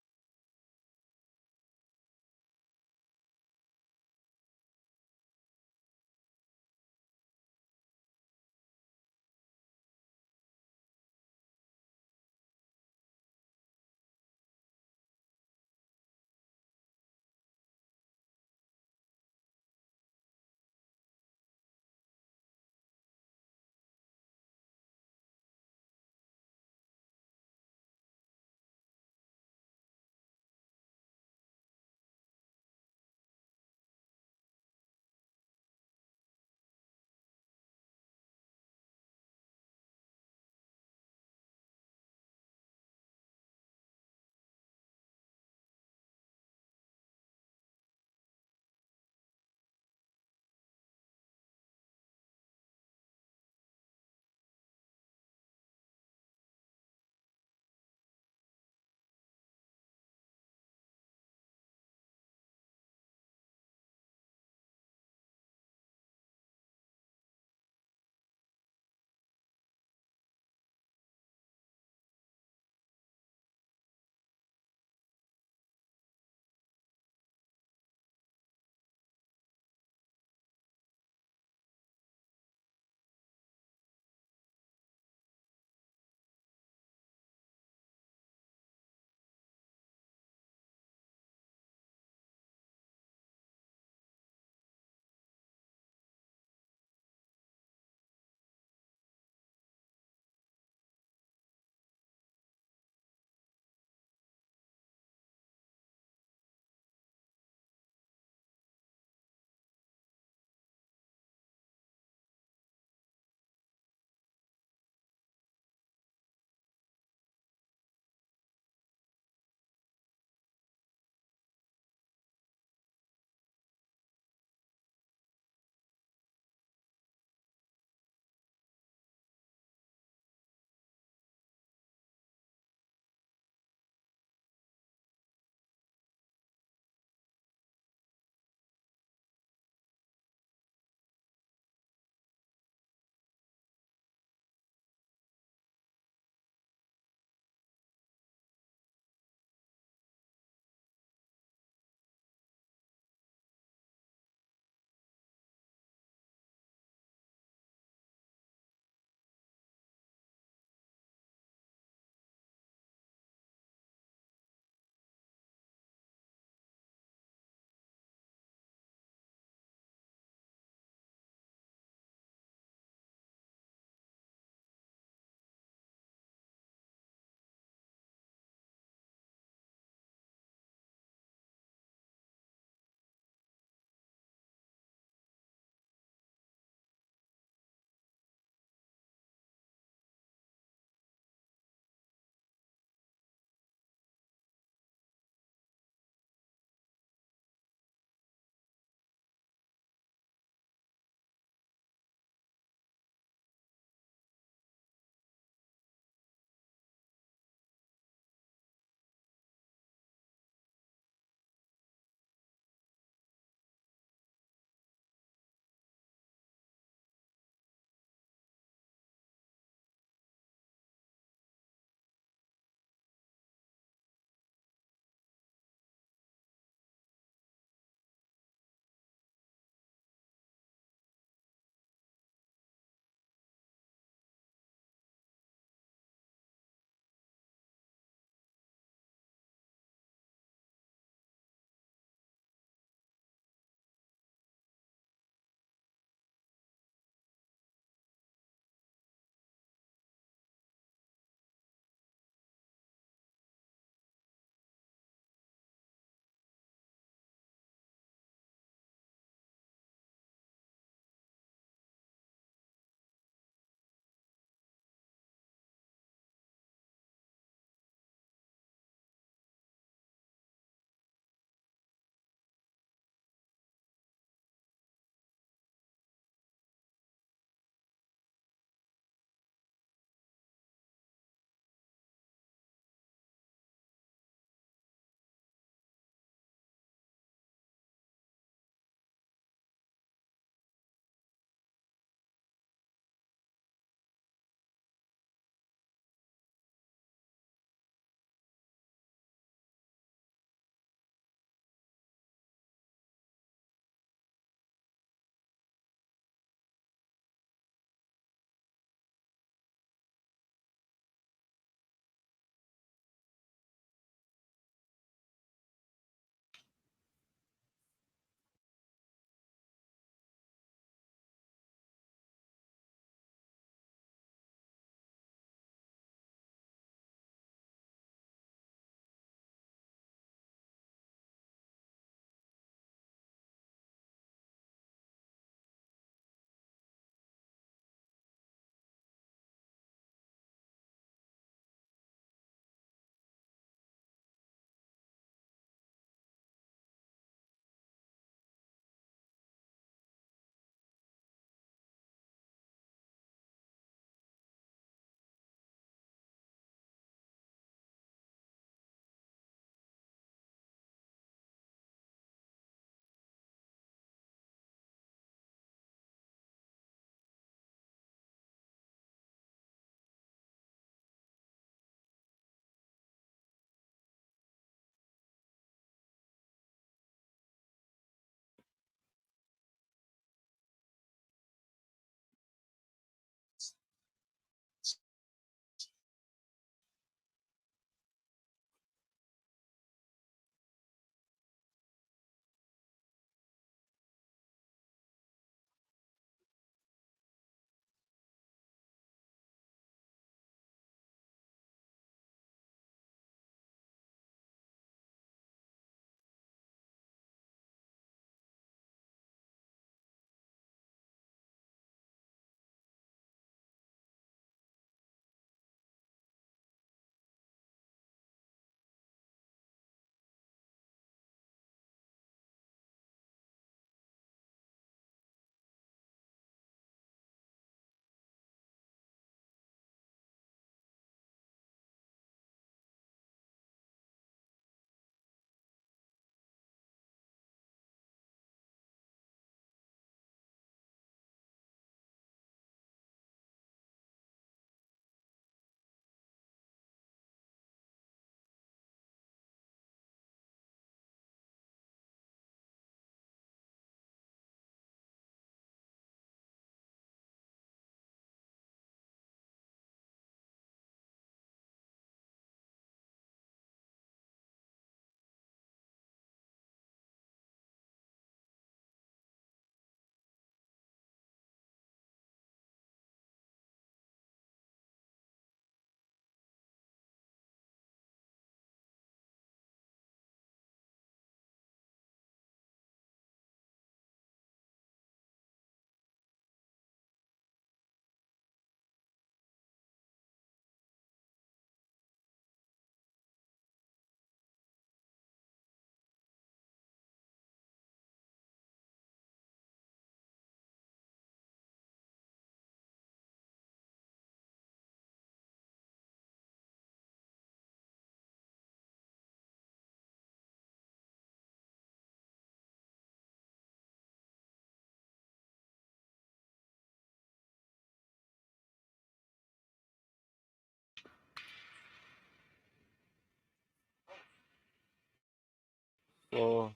So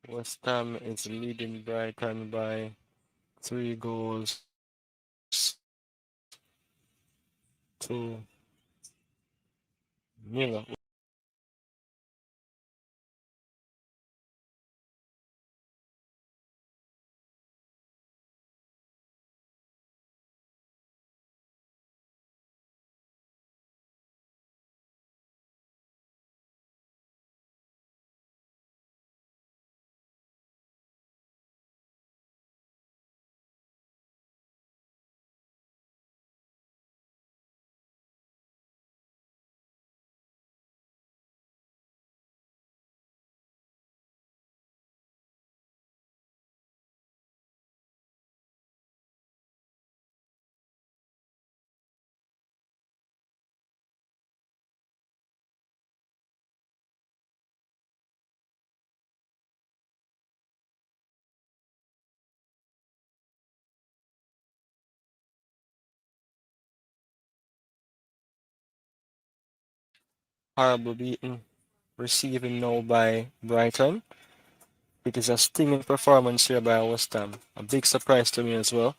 West Ham is leading Brighton by 3 goals to nil. Horrible beating receiving now by Brighton. It is a stinging performance here by West Ham. A big surprise to me as well.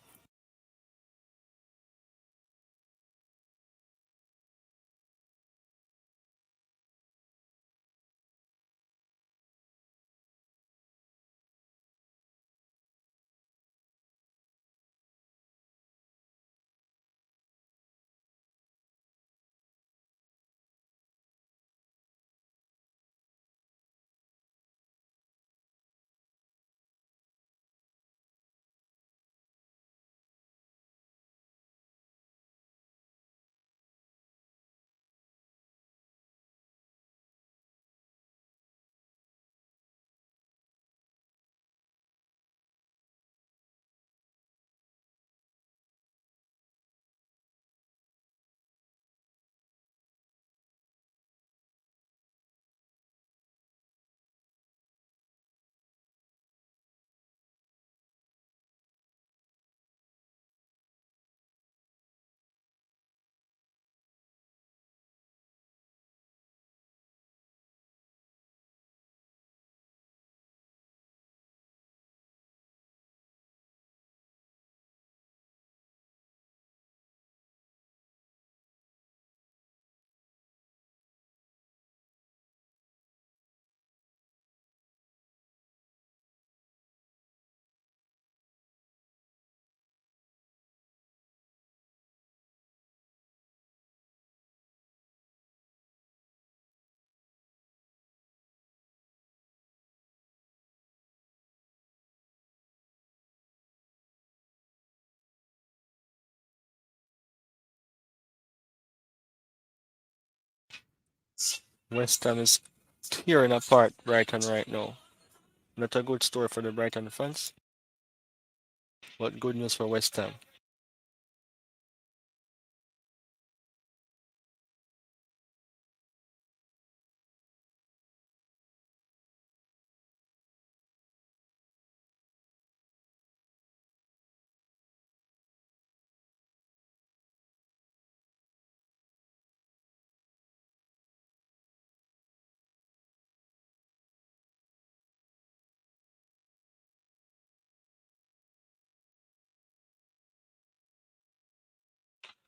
West Ham is tearing apart Brighton right now. Not a good story for the Brighton fans, but good news for West Ham.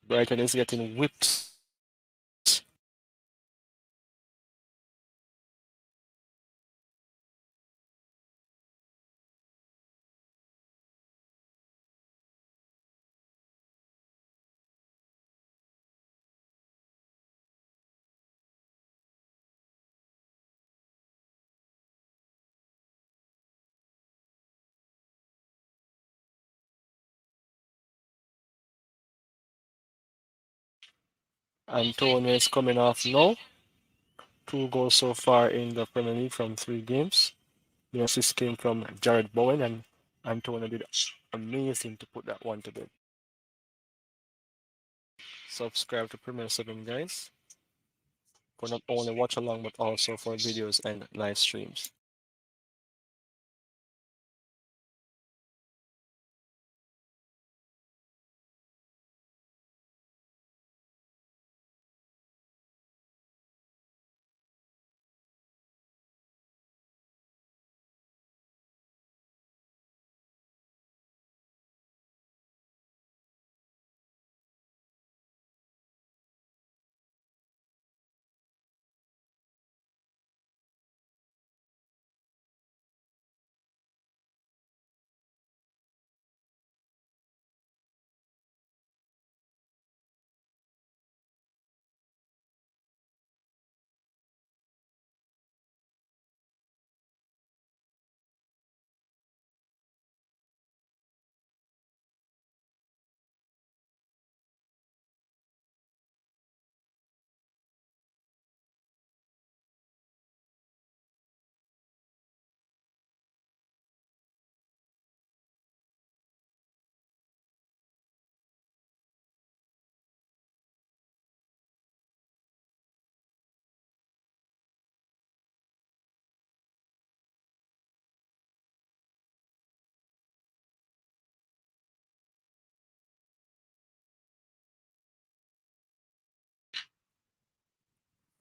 Brighton is getting whipped. Antonio is coming off now. 2 goals so far in the Premier League from 3 games. The assist came from Jared Bowen, and Antonio did amazing to put that one to bed. Subscribe to Premier 7, guys, for not only watch along but also for videos and live streams.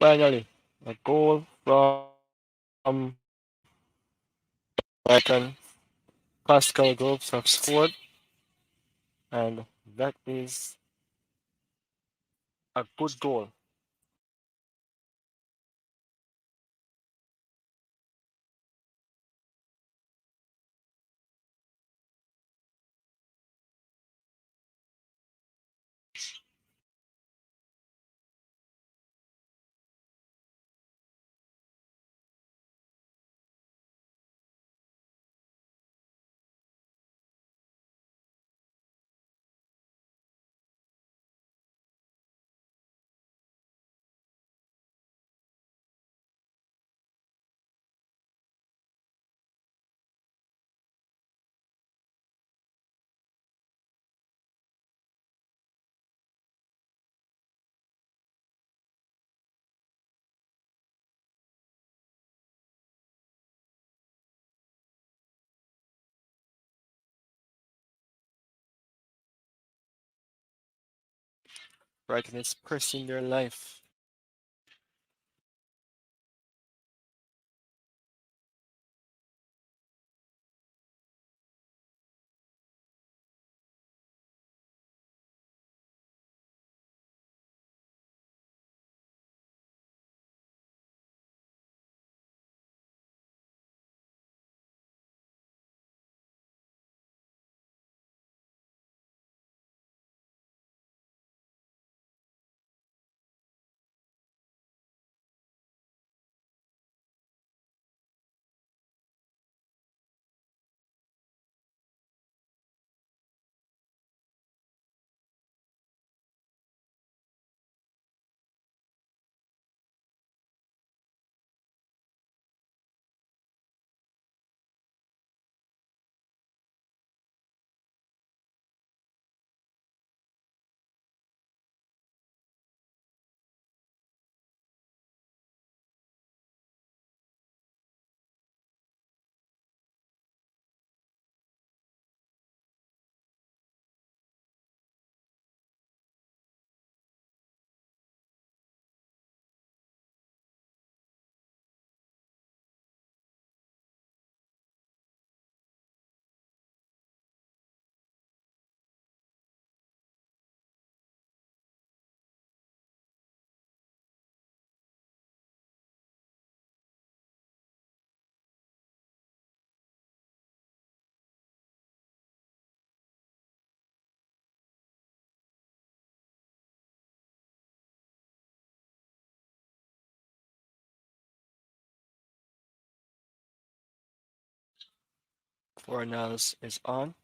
Finally, a goal from Brighton. Pascal Groves have scored, and that is a good goal. Brighton is pressing their life. Fornals is on.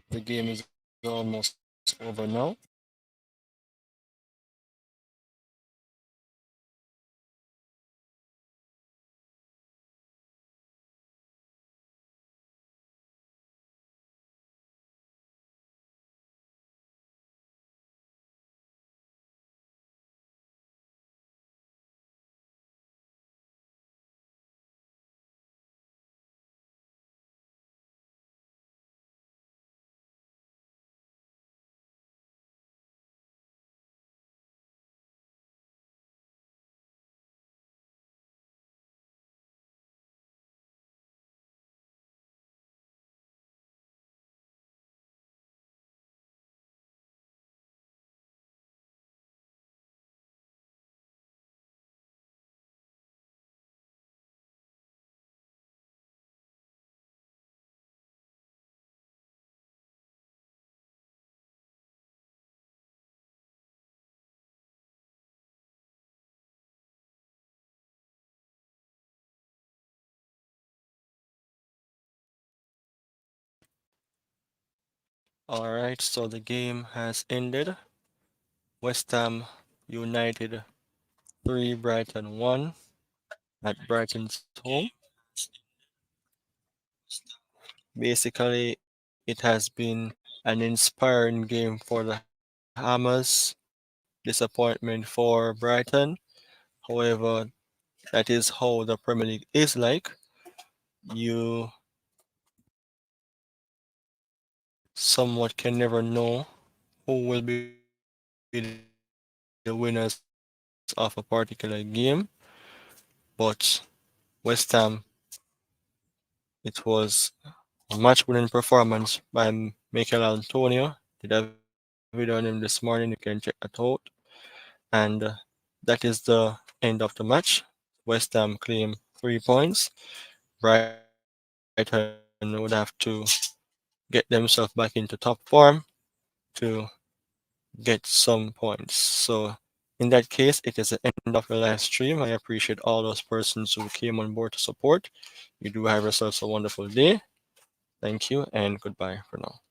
The game is almost over now. All right, so the game has ended. West Ham United 3, Brighton 1 at Brighton's home. Basically, it has been an inspiring game for the Hammers. Disappointment for Brighton. However, that is how the Premier League is like. You somewhat can never know who will be the winners of a particular game, but West Ham, it was a match-winning performance by Mikel Antonio. Did a video on him this morning. You can check that out. And that is the end of the match. West Ham claim 3 points. Brighton would have to get themselves back into top form to get some points. So in that case, it is the end of the live stream. I appreciate all those persons who came on board to support. You do have yourselves a wonderful day. Thank you and goodbye for now.